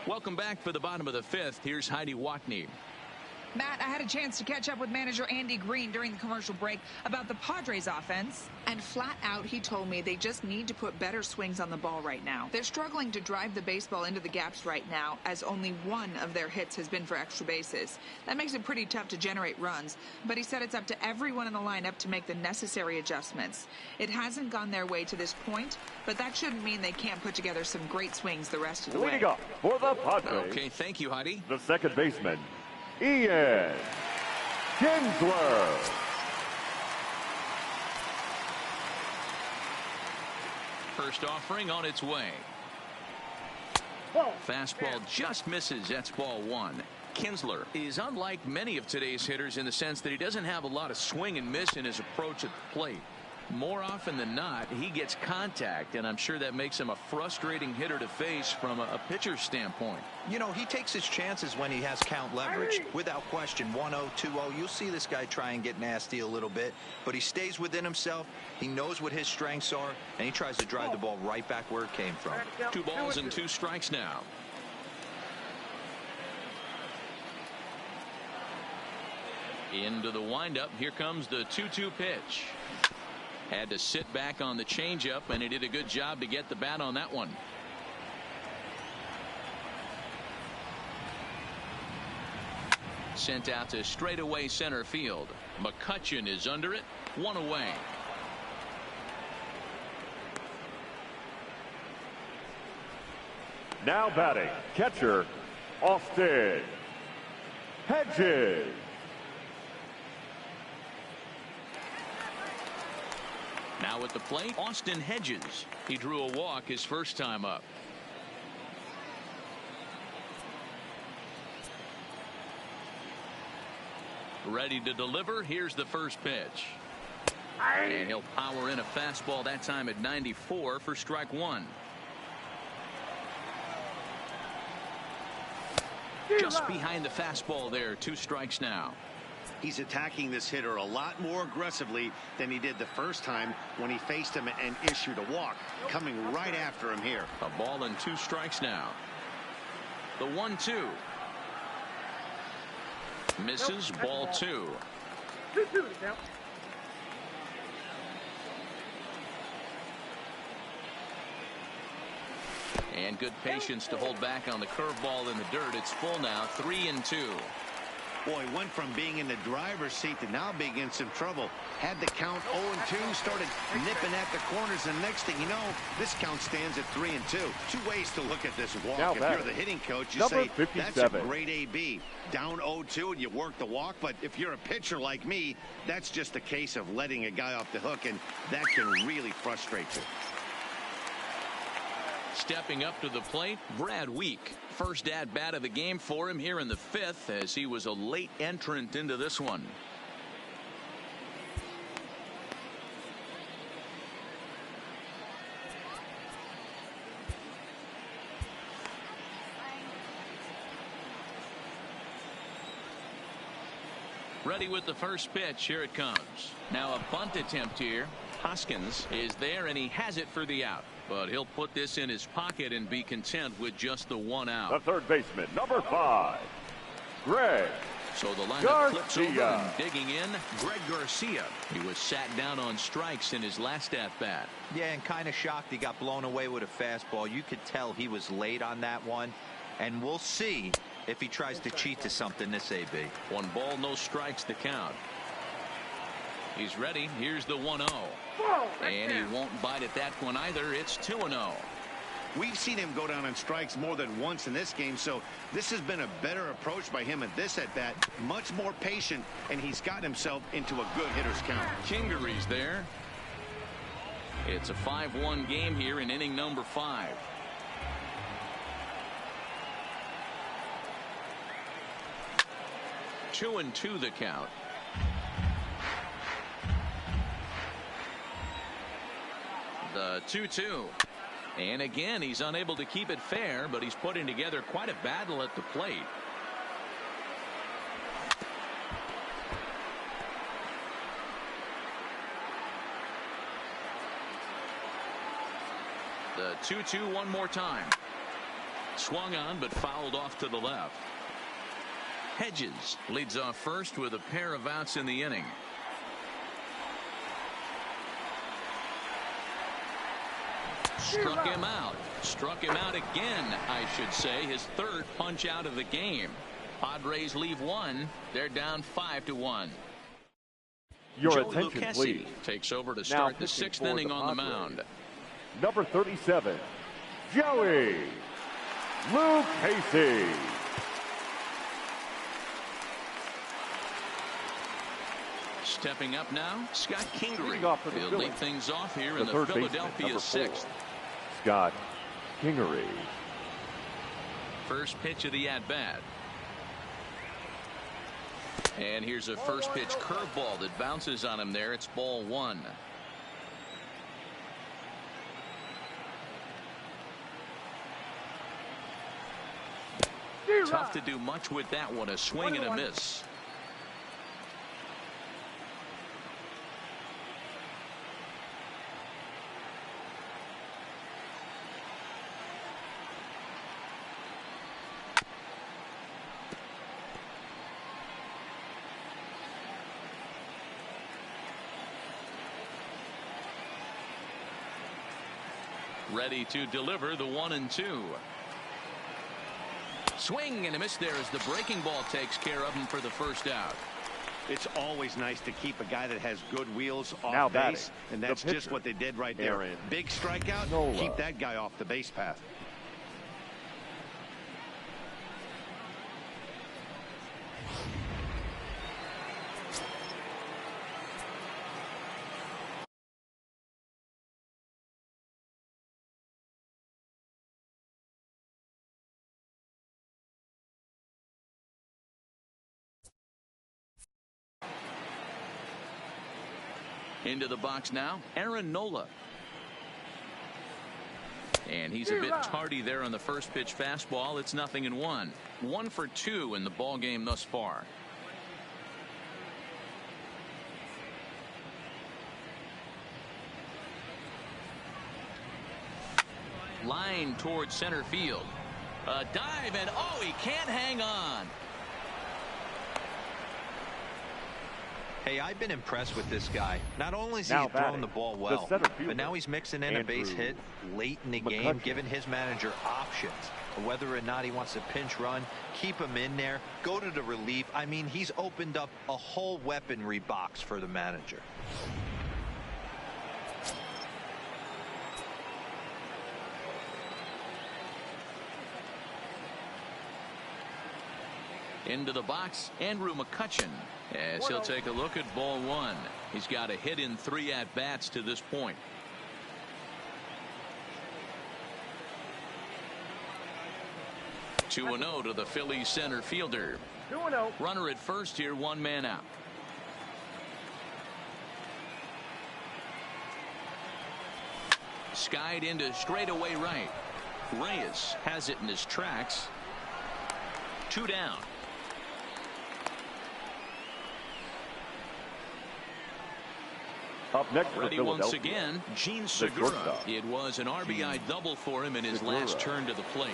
Welcome back for the bottom of the 5th. Here's Heidi Watney. Matt, I had a chance to catch up with manager Andy Green during the commercial break about the Padres offense. And flat out, he told me they just need to put better swings on the ball right now. They're struggling to drive the baseball into the gaps right now, as only one of their hits has been for extra bases. That makes it pretty tough to generate runs, but he said it's up to everyone in the lineup to make the necessary adjustments. It hasn't gone their way to this point, but that shouldn't mean they can't put together some great swings the rest of the way. Leading up for the Padres. Okay, thank you, Heidi. The second baseman, Ian Kinsler. First offering on its way. Fastball just misses. That's ball 1. Kinsler is unlike many of today's hitters in the sense that he doesn't have a lot of swing and miss in his approach at the plate. More often than not, he gets contact, and I'm sure that makes him a frustrating hitter to face from a pitcher's standpoint. You know, he takes his chances when he has count leverage. Without question, 1-0, 2-0. You'll see this guy try and get nasty a little bit, but he stays within himself. He knows what his strengths are, and he tries to drive the ball right back where it came from. 2 balls and 2 strikes now. Into the windup. Here comes the 2-2 pitch. Had to sit back on the changeup, and he did a good job to get the bat on that one. Sent out to straightaway center field. McCutchen is under it. One away. Now batting, catcher, Austin Hedges. Now at the plate, Austin Hedges. He drew a walk his first time up. Ready to deliver. Here's the first pitch. And he'll power in a fastball that time at 94 for strike one. Just behind the fastball there. 2 strikes now. He's attacking this hitter a lot more aggressively than he did the first time when he faced him and issued a walk. Coming right after him here. A ball and 2 strikes now. The 1-2. Misses. Ball 2. And good patience to hold back on the curveball in the dirt. It's full now. 3-2. Boy, went from being in the driver's seat to now being in some trouble. Had the count 0-2, started nipping at the corners, and next thing you know, this count stands at 3-2. 2 ways to look at this walk. Now if you're the hitting coach, you say, that's a great AB. Down 0-2 and you work the walk, but if you're a pitcher like me, that's just a case of letting a guy off the hook, and that can really frustrate you. Stepping up to the plate, Brad Week. First at bat of the game for him here in the 5th, as he was a late entrant into this one. Ready with the first pitch. Here it comes. Now a bunt attempt here. Hoskins is there, and he has it for the out. But he'll put this in his pocket and be content with just the 1 out. The third baseman, number 5, Greg So the lineup Garcia. flips over and digging in, Greg Garcia. He was sat down on strikes in his last at-bat. Yeah, and kind of shocked he got blown away with a fastball. You could tell he was late on that one. And we'll see if he tries to cheat to something this AB. 1 ball, no strikes to count. He's ready. Here's the 1-0. And he won't bite at that one either. It's 2-0. We've seen him go down on strikes more than once in this game, so this has been a better approach by him at this at-bat. Much more patient, and he's got himself into a good hitter's count. Kingery's there. It's a 5-1 game here in inning number 5. Two and 2 the count. The 2-2. And again, he's unable to keep it fair, but he's putting together quite a battle at the plate. The 2-2 one more time. Swung on, but fouled off to the left. Hedges leads off first with a pair of outs in the inning. Struck him out. Struck him out again, I should say. His 3rd punch out of the game. Padres leave 1. They're down 5-1. Your Joe attention, Lucchesi please. takes over to start the 6th inning on the mound. Number 37, Joey Lucchesi. Stepping up now, Scott Kingery. He'll lead things off here in the third Philadelphia baseman, 6th. Scott Kingery. First pitch of the at-bat. And here's a first pitch curveball that bounces on him there. It's ball 1. Tough to do much with that one. A swing and a miss. Ready to deliver the 1-2. Swing and a miss there as the breaking ball takes care of him for the first out. It's always nice to keep a guy that has good wheels off Now base, batting, and that's the just pitcher, what they did right there. Aaron Big strikeout, Nola. keep that guy off the base path. Into the box now, Aaron Nola. And he's a bit tardy there on the first pitch fastball. It's 0-1. 1 for 2 in the ball game thus far. Line towards center field. A dive, and oh, he can't hang on. Hey, I've been impressed with this guy. Not only is he Now throwing batting, the ball the well, center but fielder, now he's mixing in a base hit late in the game, giving his manager options. Whether or not he wants to pinch run, keep him in there, go to the relief. I mean, he's opened up a whole weaponry box for the manager. Into the box, Andrew McCutchen, as he'll take a look at ball 1. He's got a hit in 3 at-bats to this point. Two 2-0 to the Phillies center fielder. 2-0. Runner at first here, 1 man out. Skied into straightaway right. Reyes has it in his tracks. 2 down. Up next for Ready once Philadelphia, again, Gene the Segura. shortstop. It was an RBI double for him in his last turn to the plate.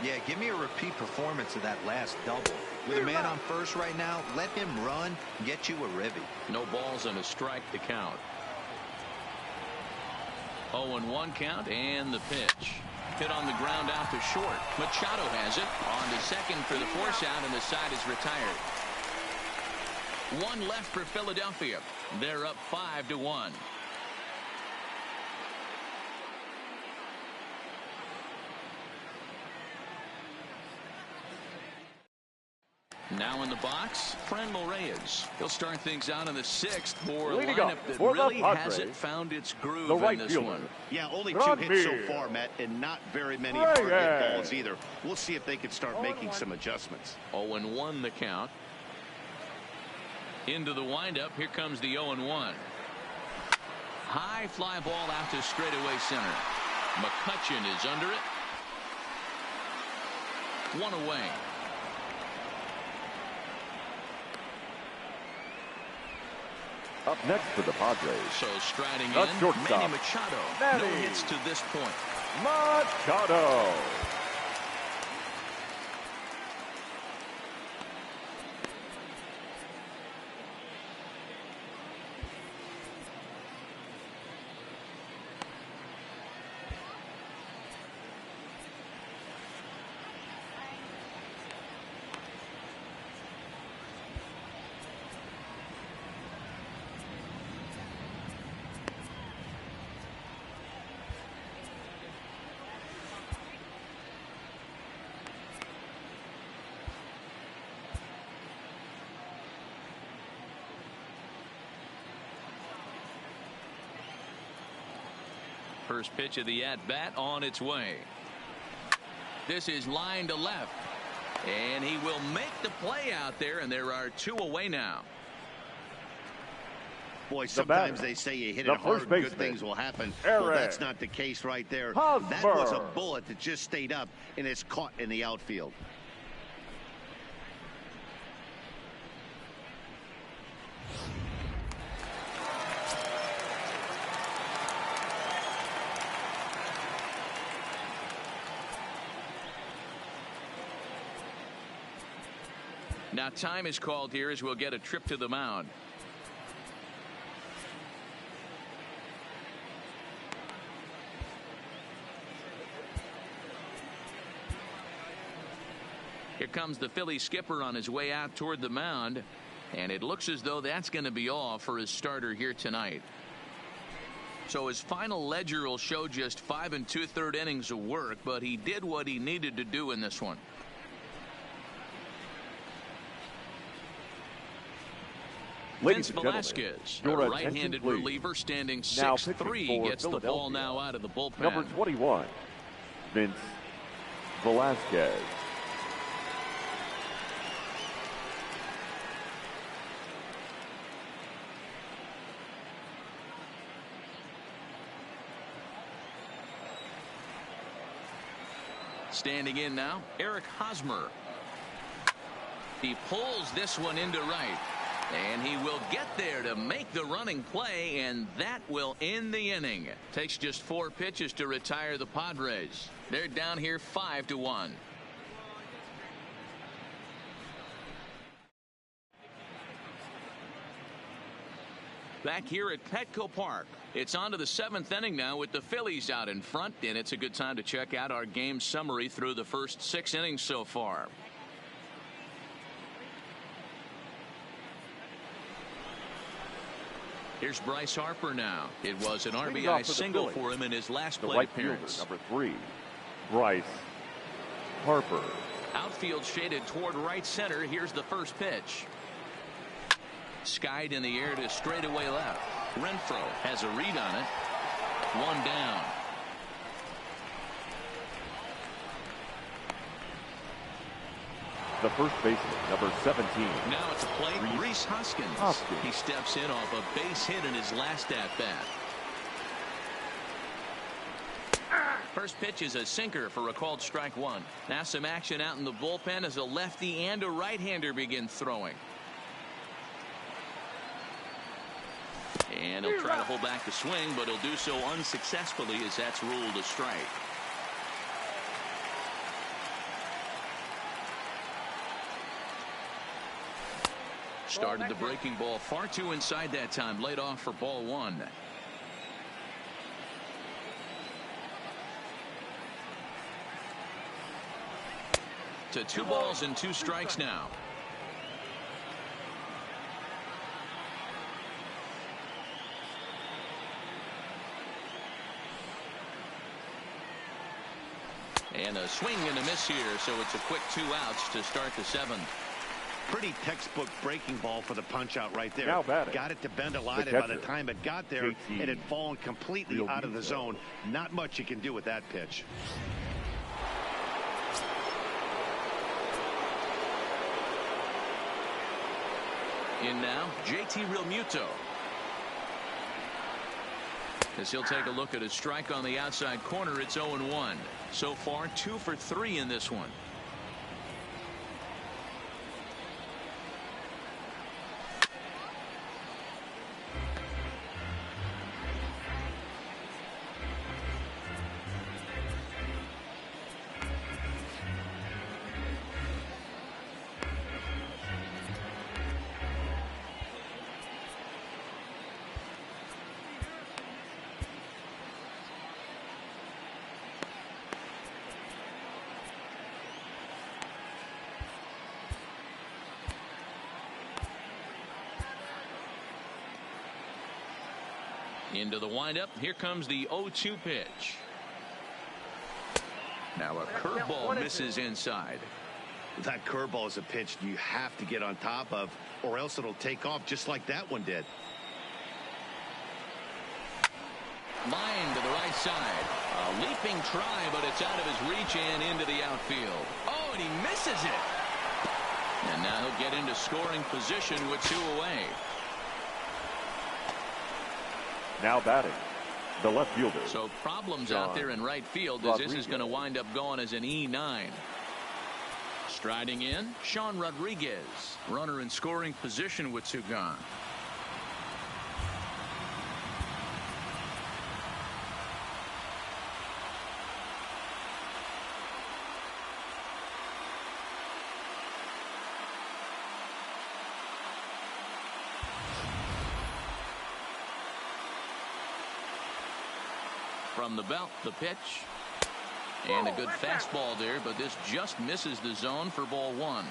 Yeah, give me a repeat performance of that last double. With a man on first right now, let him run, get you a ribby. No balls and a strike to count. 0-1 count, and the pitch. Hit on the ground out to short. Machado has it on to second for the force out, and the side is retired. 1 left for Philadelphia. They're up 5-1. Now in the box, Franmil Reyes. He'll start things out in the 6th for a Leading lineup up that for the really Padres, hasn't found its groove the right in this fielder. one. Yeah, only 2 hits so far, Matt, and not very many hard hit balls either. We'll see if they can start making some adjustments. 0-1 the count. Into the windup. Here comes the 0-1. High fly ball out to straightaway center. McCutchen is under it. 1 away. Up next for the Padres, So striding the in, shortstop, Manny Machado. No Manny hits to this point. Machado. First pitch of the at-bat on its way. This is line to left. And he will make the play out there, and there are 2 away now. Boy, sometimes they say you hit it hard, good things will happen. Well, that's not the case right there. That was a bullet that just stayed up and is caught in the outfield. Now time is called here as we'll get a trip to the mound. comes the Phillies skipper on his way out toward the mound. And it looks as though that's going to be all for his starter here tonight. So his final ledger will show just 5 2/3 innings of work, but he did what he needed to do in this one. Vince Velasquez, a right-handed reliever standing 6'3", gets the ball now out of the bullpen. Number 21, Vince Velasquez. Standing in now, Eric Hosmer. He pulls this one into right. And he will get there to make the running play, and that will end the inning. Takes just 4 pitches to retire the Padres. They're down here 5-1. Back here at Petco Park, it's on to the 7th inning now with the Phillies out in front, and it's a good time to check out our game summary through the first 6 innings so far. Here's Bryce Harper now. It was an RBI single for him in his last plate appearance. Number 3, Bryce Harper. Outfield shaded toward right center. Here's the first pitch. Skied in the air to straightaway left. Renfroe has a read on it. 1 down. The first baseman, number 17. Now at the plate, Rhys Hoskins. He steps in off a base hit in his last at-bat. First pitch is a sinker for a called strike 1. Now some action out in the bullpen as a lefty and a right-hander begin throwing. And he'll try to hold back the swing, but he'll do so unsuccessfully as that's ruled a strike. Started the breaking ball far too inside that time. Laid off for ball 1. To 2 balls and 2 strikes now. And a swing and a miss here, so it's a quick 2 outs to start the 7th. Pretty textbook breaking ball for the punch out right there. Now batting. Got it to bend a lot, and by the time it got there, it had fallen completely out of the zone. Not much you can do with that pitch. In now, JT Realmuto. As he'll take a look at his strike on the outside corner, it's 0-1. So far, 2 for 3 in this one. Into the windup. Here comes the 0-2 pitch. Now a curveball misses inside. That curveball is a pitch you have to get on top of, or else it'll take off just like that one did. Line to the right side. A leaping try, but it's out of his reach and into the outfield. Oh, and he misses it. And now he'll get into scoring position with 2 away. Now batting, the left fielder. So problems out there in right field as this is going to wind up going as an E9. Striding in, Sean Rodriguez. Runner in scoring position with 2 gone. From the belt, the pitch. And a good fastball there, but this just misses the zone for ball one.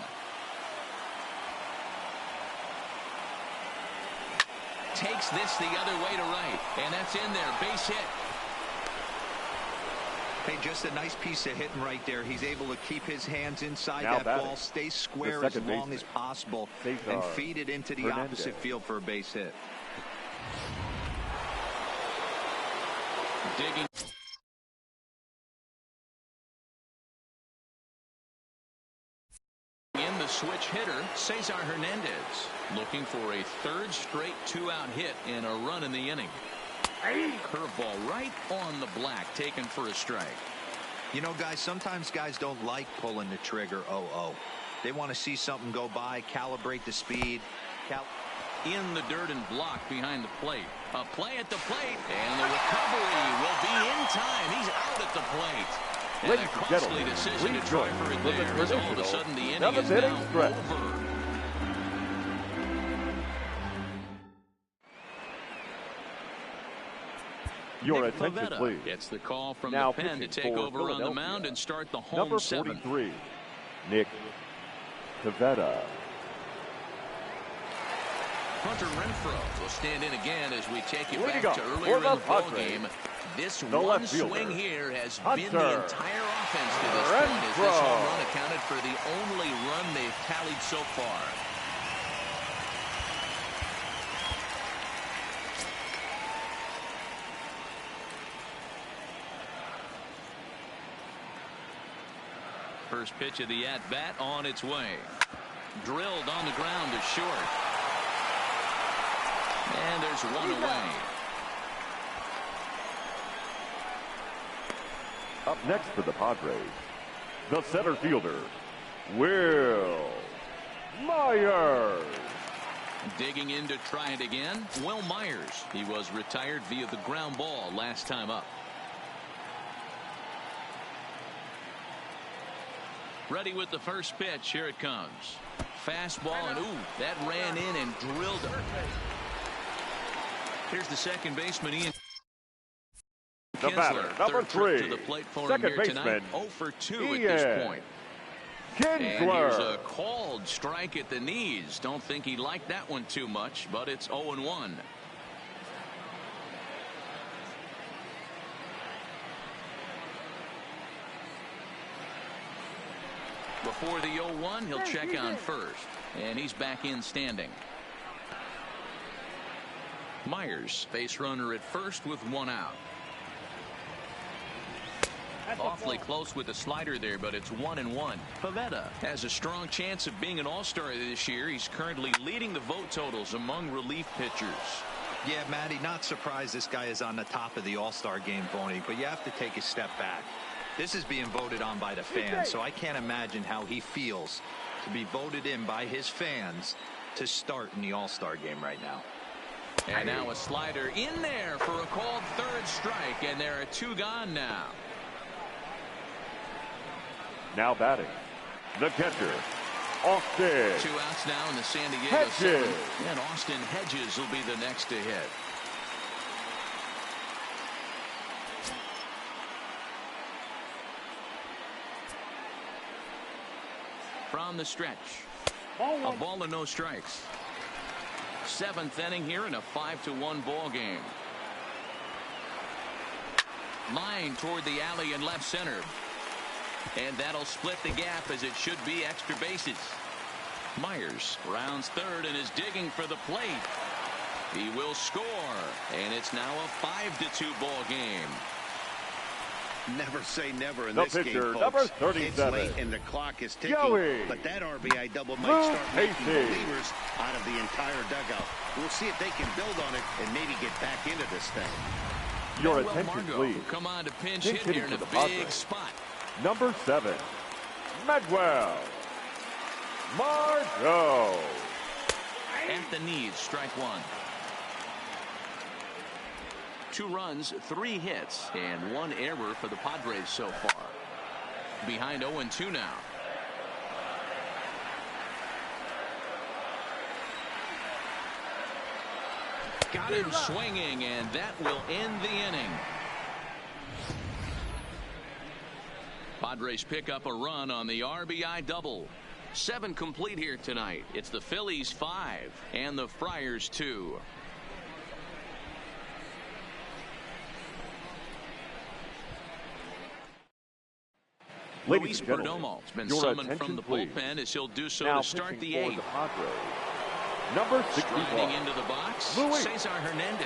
Takes this the other way to right, and that's in there. Base hit. Hey, just a nice piece of hitting right there. He's able to keep his hands inside Now that batting, ball, stay square as long as possible, and feed it into the opposite field for a base hit. Digging. In the switch hitter, Cesar Hernandez, looking for a third straight two-out hit and a run in the inning. Curveball right on the black, taken for a strike. You know, guys, sometimes guys don't like pulling the trigger 0-0. They want to see something go by, calibrate the speed. In the dirt and blocked behind the plate. A play at the plate, and the recovery will be in time. He's out at the plate. And a costly decision to try for it there, as all of a sudden the inning is now over. Your Nick attention, Pivetta please. gets the call from Now the pen to take over on the mound and start the home number seventh. 43, Nick Pivetta. Hunter Renfroe will stand in again as we take you Leading back to up earlier in for the the ball Padres, game. This the one left fielder, swing here has Hunter been the entire offense to this point, as this home run accounted for the only run they've tallied so far. First pitch of the at-bat on its way. Drilled on the ground to short. And there's one away. Up next for the Padres, the center fielder, Will Myers. Digging in to try it again, Will Myers. He was retired via the ground ball last time up. Ready with the first pitch. Here it comes. Fastball, and ooh, that ran in and drilled him. Here's the second baseman, Ian The batter, Kinsler. number Third trip 3, to the plate for him second here baseman, tonight. 0 for 2 Ian at this point. And here's Kinsler. a called strike at the knees. Don't think he liked that one too much, but it's 0-1. Before the 0-1, he'll check on first, and he's back in standing. Myers, base runner at first with one out. Awfully close with the slider there, but it's 1-1. Pivetta has a strong chance of being an all-star this year. He's currently leading the vote totals among relief pitchers. Yeah, Matty, not surprised this guy is on the top of the all-star game voting, but you have to take a step back. This is being voted on by the fans, so I can't imagine how he feels to be voted in by his fans to start in the all-star game right now. And now a slider in there for a called third strike, and there are two gone now. Now batting, the catcher, Austin. 2 outs now in the San Diego Hedges. seventh, and Austin Hedges will be the next to hit. From the stretch, a ball and no strikes. Seventh inning here in a 5-1 ball game. Line toward the alley in left center. And that'll split the gap, as it should be extra bases. Myers rounds third and is digging for the plate. He will score, and it's now a 5-2 ball game. Never say never in The this pitcher, game, number folks. 37. It's late and the clock is ticking, Joey but that RBI double might Blue start making Casey. believers out of the entire dugout. We'll see if they can build on it and maybe get back into this thing. Your Manuel attention, Margot, please. who come on to pinch Pinch hit here hitting in a for the big Padres. spot. Number 7, Manuel Margot. At the knees, strike one. 2 runs, 3 hits, and 1 error for the Padres so far. Behind 0-2 now. Got him swinging, and that will end the inning. Padres pick up a run on the RBI double. 7 complete here tonight. It's the Phillies 5 and the Friars 2. Luis Perdomo has been summoned from the bullpen as he'll do so to start the 8th. Number 65. Striding into the box, Cesar Hernandez.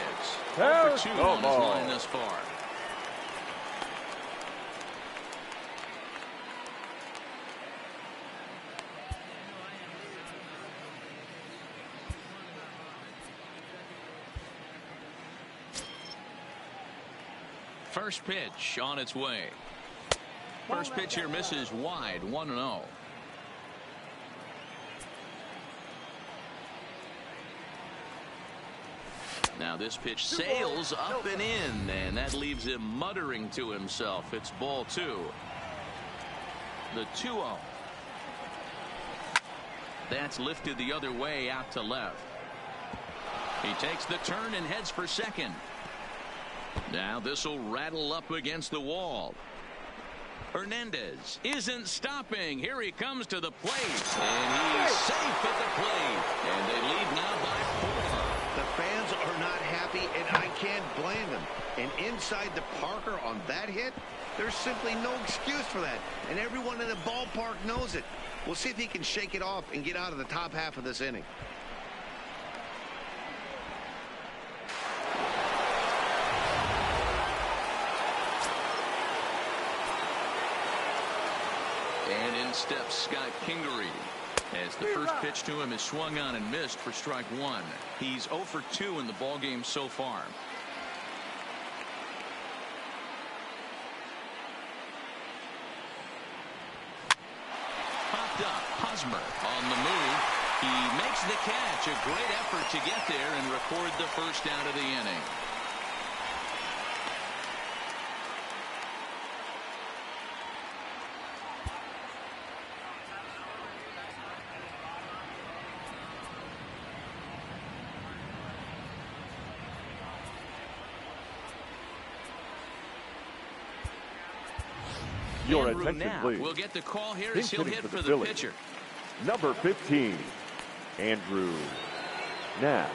0 for 2 on his line thus far. First pitch on its way. First pitch here misses wide, 1-0. Now this pitch sails up and in, and that leaves him muttering to himself. It's ball 2. The 2-0. That's lifted the other way out to left. He takes the turn and heads for second. Now this will rattle up against the wall. Hernandez isn't stopping. Here he comes to the plate, and he's safe at the plate, and they lead now by 4. The fans are not happy, and I can't blame them. And inside the Parker on that hit, there's simply no excuse for that, and everyone in the ballpark knows it. We'll see if he can shake it off and get out of the top half of this inning. And in steps Scott Kingery, as the first pitch to him is swung on and missed for strike 1. He's 0 for 2 in the ballgame so far. Popped up. Hosmer on the move. He makes the catch. A great effort to get there and record the first out of the inning. Your attention, please. We'll get the call here as he'll hit for the pitcher. Number 15, Andrew Knapp.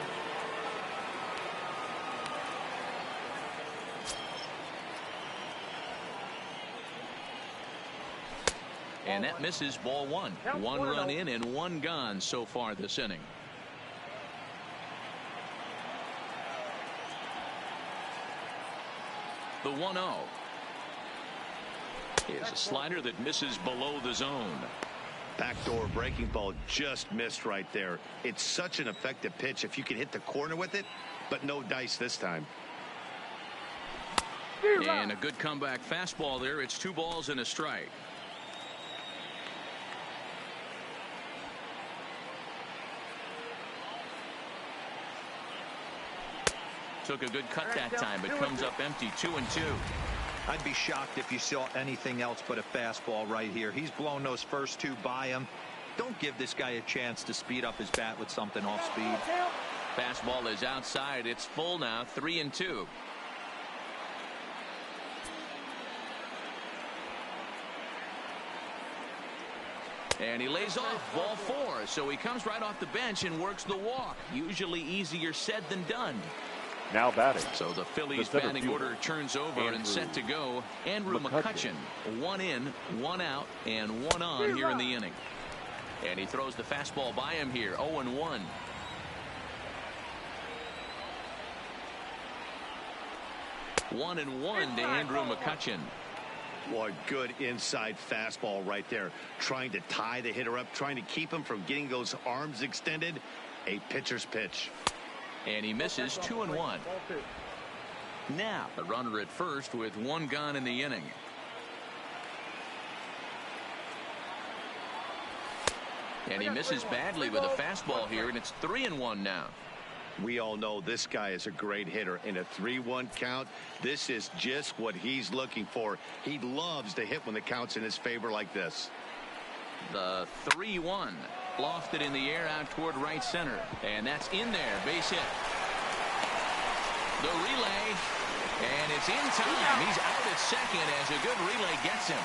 And that misses ball 1. 1 run in and 1 gone so far this inning. The 1-0. Is a slider that misses below the zone. Backdoor breaking ball just missed right there. It's such an effective pitch if you can hit the corner with it, but no dice this time. And a good comeback fastball there. It's 2 balls and a strike. Took a good cut that time, but comes up empty. 2-2. I'd be shocked if you saw anything else but a fastball right here. He's blown those first 2 by him. Don't give this guy a chance to speed up his bat with something off speed. Fastball is outside. It's full now. 3-2. And he lays off ball 4. So he comes right off the bench and works the walk. Usually easier said than done. Now batting. So the Phillies batting order turns over and set to go. Andrew McCutchen. 1 in, 1 out, and 1 on here in the inning. And he throws the fastball by him here. 0-1. One and 1 to Andrew McCutchen. Boy, good inside fastball right there. Trying to tie the hitter up, trying to keep him from getting those arms extended. A pitcher's pitch. And he misses. 2-1. Now a runner at first with 1 gone in the inning. And he misses badly with a fastball here, and it's 3-1 now. We all know this guy is a great hitter. In a 3-1 count, this is just what he's looking for. He loves to hit when the count's in his favor like this. The 3-1. Lofted in the air out toward right center. And that's in there. Base hit. The relay. And it's in time. He's out at second as a good relay gets him.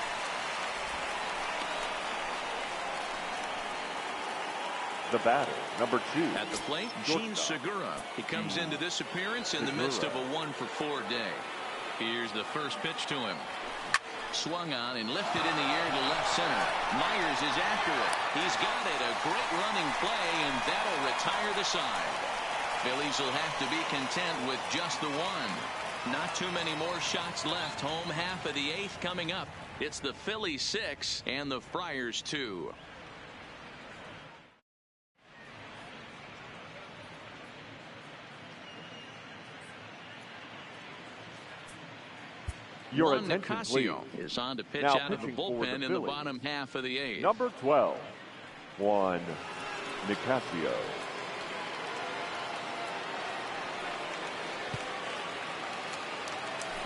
The batter, number 2. At the plate, Gene Segura. He comes into this appearance in the midst of a 1-for-4 day. Here's the first pitch to him. Swung on and lifted in the air to left center. Myers is after it. He's got it. A great running play, and that'll retire the side. Phillies will have to be content with just the one. Not too many more shots left. Home half of the 8th coming up. It's the Phillies 6 and the Friars 2. Your Juan attention, Nicasio please. is on to pitch Now out of the pitching for bullpen the in the Phillies. bottom half of the 8th. Number 12, Juan Nicasio.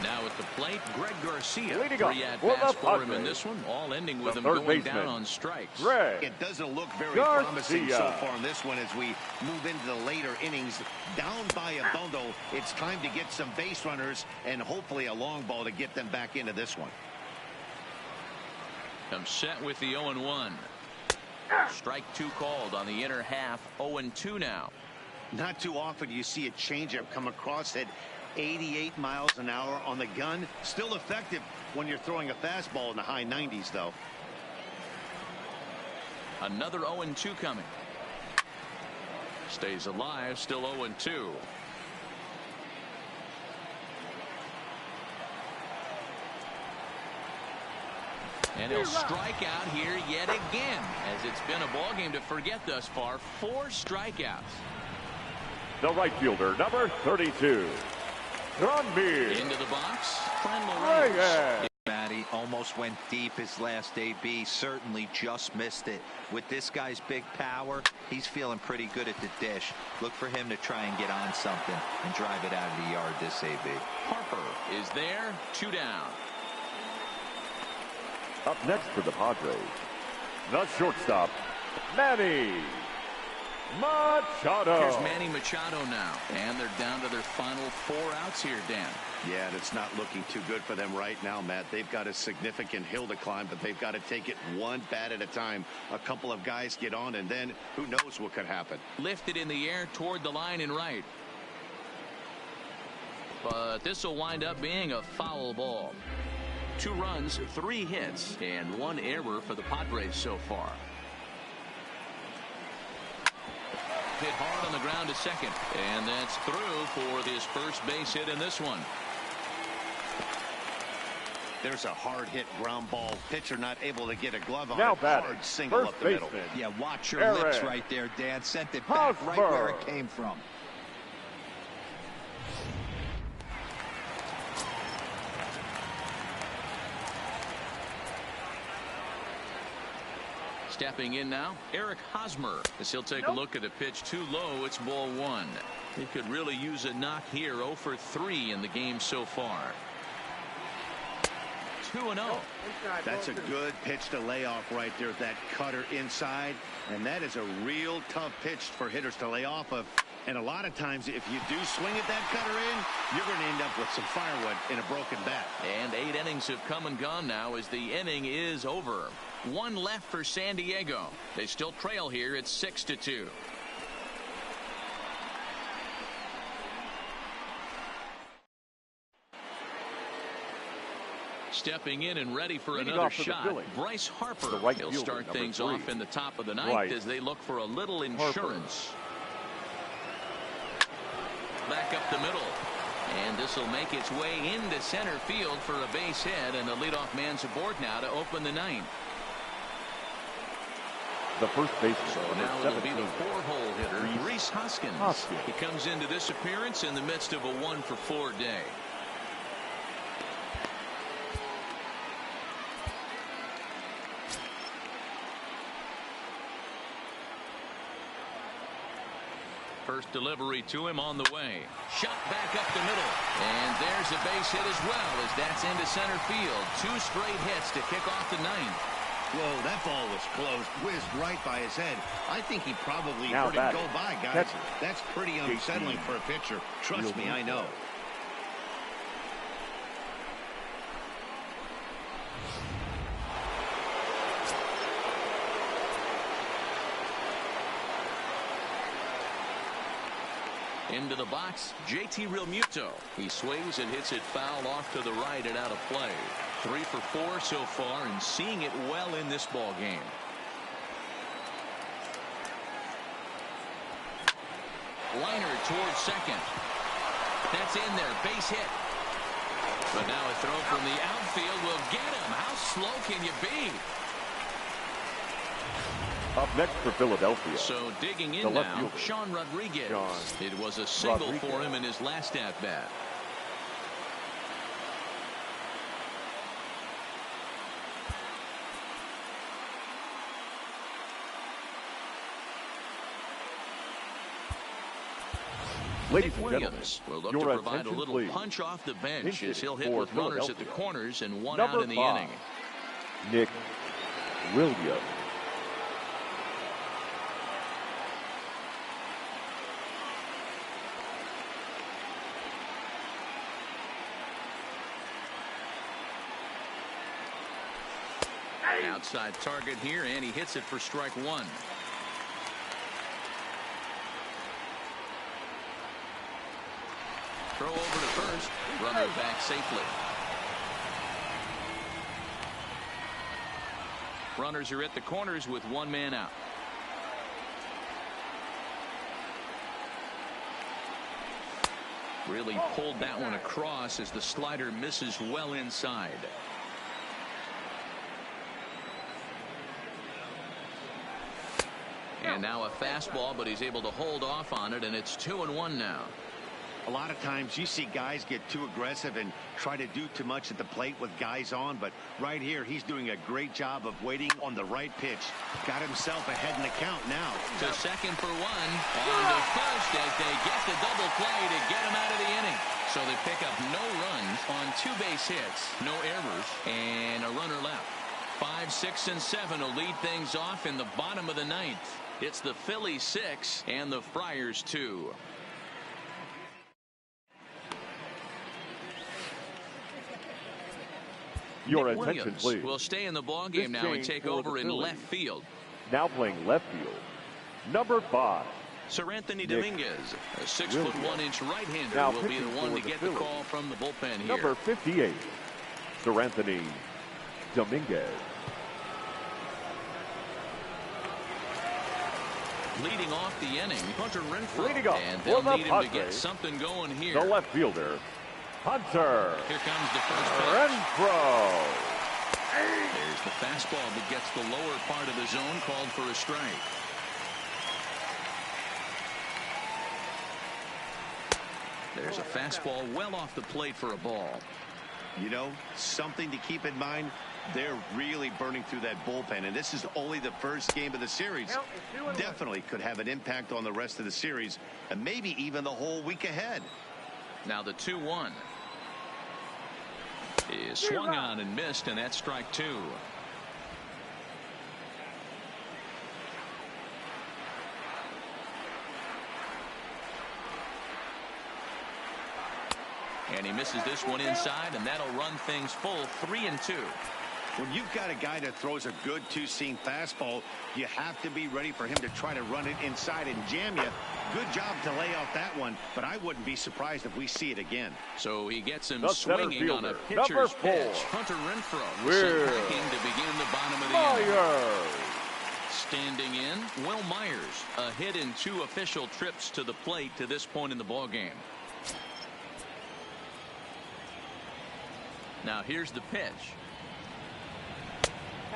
Now at the plate, Greg Garcia. Leading off 3 for at-bats the for him in Padres. this one, all ending with The him third going baseman, down on strikes. Greg It doesn't look very Garcia. promising so far in this one as we move into the later innings. Down by a bundle, it's time to get some base runners and hopefully a long ball to get them back into this one. Comes set with the 0-1. Strike 2 called on the inner half. 0-2 now. Not too often you see a changeup come across at 88 miles an hour on the gun. Still effective when you're throwing a fastball in the high 90s, though. Another 0-2 coming. Stays alive, still 0-2. And he'll strike out here yet again, as it's been a ball game to forget thus far. 4 strikeouts. The right fielder, number 32, Cronby. Into the box, Friend Reyes. Matty almost went deep his last AB. Certainly just missed it. With this guy's big power, he's feeling pretty good at the dish. Look for him to try and get on something and drive it out of the yard this AB. Harper is there, 2 down. Up next for the Padres, the shortstop, Manny Machado. Here's Manny Machado now, and they're down to their final 4 outs here, Dan. Yeah, and it's not looking too good for them right now, Matt. They've got a significant hill to climb, but they've got to take it one bat at a time. A couple of guys get on, and then who knows what could happen. Lifted in the air toward the line and right. But this will wind up being a foul ball. 2 runs, 3 hits, and 1 error for the Padres so far. Hit hard on the ground to second, and that's through for his first base hit in this one. There's a hard hit ground ball. Pitcher not able to get a glove on Now it. batting, Hard single first up the middle. baseman, Yeah, watch your Eric lips right there, Dan. Sent it back right where it came from. Stepping in now, Eric Hosmer, as he'll take a look at a pitch too low. It's ball 1. He could really use a knock here. 0 for 3 in the game so far. 2-0. That's a good pitch to lay off right there. That cutter inside, and that is a real tough pitch for hitters to lay off of. And a lot of times, if you do swing at that cutter in, you're going to end up with some firewood in a broken bat. And 8 innings have come and gone now as the inning is over. 1 left for San Diego. They still trail here. It's 6-2. Stepping in and ready for another shot, Bryce Harper. He'll start things off in the top of the 9th as they look for a little insurance. Back up the middle. And this will make its way into center field for a base hit, and the leadoff man's aboard now to open the 9th. The first baseman. So now it'll be the 4-hole hitter, Rhys Hoskins. He comes into this appearance in the midst of a 1-for-4 day. First delivery to him on the way. Shot back up the middle. And there's a base hit as well as that's into center field. 2 straight hits to kick off the 9th. Whoa, that ball was close. Whizzed right by his head. I think he probably Now heard it go by, guys. Catcher. That's pretty unsettling for a pitcher. Trust me, I know. Into the box, JT Realmuto. He swings and hits it foul off to the right and out of play. 3 for 4 so far and seeing it well in this ball game. Liner towards second. That's in there. Base hit. But now a throw from the outfield will get him. How slow can you be? Up next for Philadelphia. So digging in now, Sean Rodriguez. It was a single for him in his last at-bat. Ladies and gentlemen, will look to provide a little punch off the bench as he'll hit with runners at the corners and one out in the inning. Nick Williams. Outside target here, and he hits it for strike 1. Throw over to first. Runner back safely. Runners are at the corners with one man out. Really pulled that one across as the slider misses well inside. And now a fastball, but he's able to hold off on it, and it's 2-1 now. A lot of times you see guys get too aggressive and try to do too much at the plate with guys on, but right here he's doing a great job of waiting on the right pitch. Got himself ahead in the count now. To second for 1. On to first as they get the double play to get him out of the inning. So they pick up no runs on 2 base hits, no errors, and a runner left. 5, 6, and 7 will lead things off in the bottom of the 9th. It's the Phillies 6 and the Friars 2. Your Nick attention, Williams please. will stay in the ball game now and take over in left field. Now playing left field, number 5. Sir Anthony Dominguez, a 6'1" right-hander, will be the one to get the call from the bullpen here. Number 58, Sir Anthony Dominguez. Leading off the inning, Hunter Renfroe, Leading off and they'll for the need him to get Padres, something going here. the left fielder, Hunter Here comes the first pitch. Renfroe. There's the fastball that gets the lower part of the zone, called for a strike. There's a fastball well off the plate for a ball. You know, something to keep in mind, they're really burning through that bullpen, and this is only the first game of the series. Definitely could have an impact on the rest of the series, and maybe even the whole week ahead. Now the 2-1 is swung on and missed, and that's strike 2. And he misses this one inside, and that'll run things full 3-2. When you've got a guy that throws a good two-seam fastball, you have to be ready for him to try to run it inside and jam you. Good job to lay off that one, but I wouldn't be surprised if we see it again. So he gets him The swinging on a fielder, pitcher's number 4. pitch. Hunter Renfroe Will packing to begin the bottom of the inning. Myers. Standing in, Will Myers, a hit in 2 official trips to the plate to this point in the ballgame. Now here's the pitch.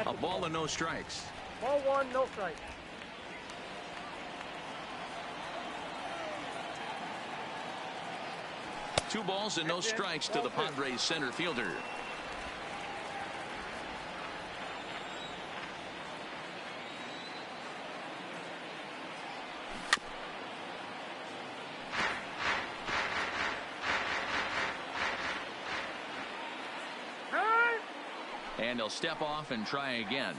A ball and no strikes. Ball 1, no strike. Two balls and no strikes to the Padres center fielder. And he'll step off and try again.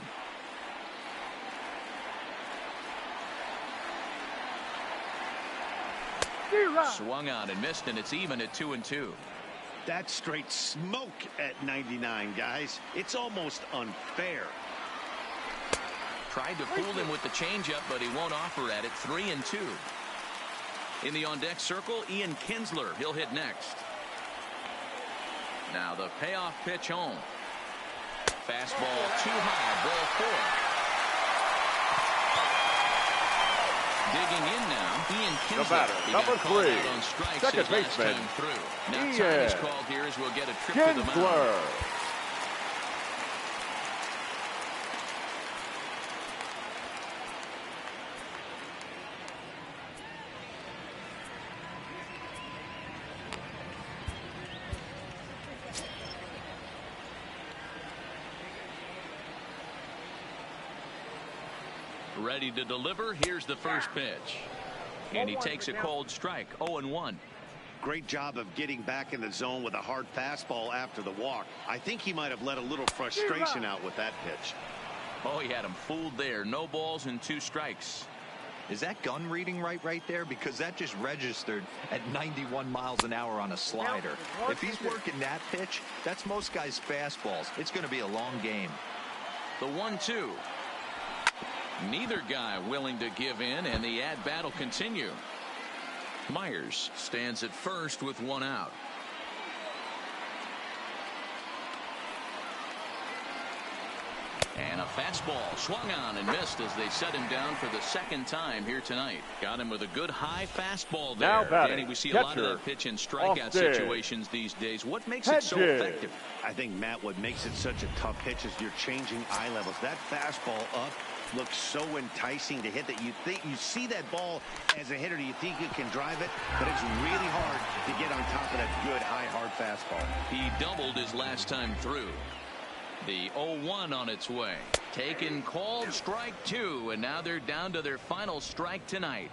Swung on and missed, and it's even at 2-2. That's straight smoke at 99, guys. It's almost unfair. Tried to fool him with the changeup, but he won't offer at it. 3-2. In the on-deck circle, Ian Kinsler. He'll hit next. Now the payoff pitch home. Fastball too high. Ball 4. Digging in now, Ian Kinsler. The batter, number 3, on strikes second his last baseman, time through. Now Ian time is called here as we'll get a trip to the mound. Kinsler. Ready to deliver. Here's the first pitch. And he takes a cold strike. 0-1. Great job of getting back in the zone with a hard fastball after the walk. I think he might have let a little frustration out with that pitch. Oh, he had him fooled there. No balls and 2 strikes. Is that gun reading right there? Because that just registered at 91 miles an hour on a slider. If he's working that pitch, that's most guys' fastballs. It's going to be a long game. The 1-2. Neither guy willing to give in, and the at-bat will continue. Myers stands at first with 1 out. And a fastball swung on and missed as they set him down for the second time here tonight. Got him with a good high fastball there. Now batting, Danny, we see a catcher, lot of that pitch and strikeout Austin. situations these days. What makes it so effective? I think, Matt, what makes it such a tough pitch is you're changing eye levels. That fastball up looks so enticing to hit that you see that ball as a hitter, you think you can drive it, but it's really hard to get on top of that good high hard fastball. He doubled his last time through. The 0-1 on its way. Taken, called, strike 2, and now they're down to their final strike tonight.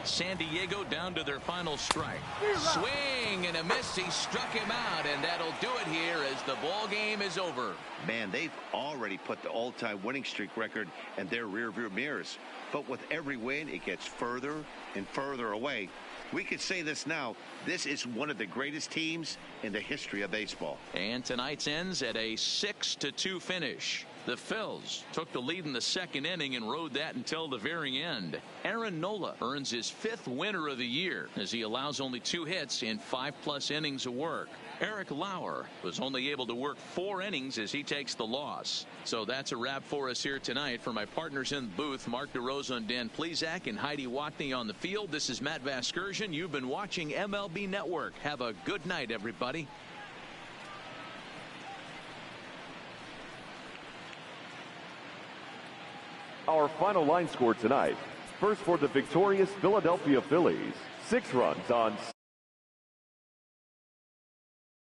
San Diego down to their final strike. Swing and a miss. He struck him out, and that'll do it here as the ball game is over. Man, they've already put the all-time winning streak record in their rearview mirrors. But with every win, it gets further and further away. We could say this now. This is one of the greatest teams in the history of baseball. And tonight's ends at a 6-2 finish. The Phils took the lead in the second inning and rode that until the very end. Aaron Nola earns his 5th winner of the year as he allows only 2 hits in 5+ innings of work. Eric Lauer was only able to work 4 innings as he takes the loss. So that's a wrap for us here tonight. For my partners in the booth, Mark DeRosa and Dan Plesac and Heidi Watney on the field, this is Matt Vasgersian. You've been watching MLB Network. Have a good night, everybody. Our final line score tonight. First for the victorious Philadelphia Phillies, 6 runs on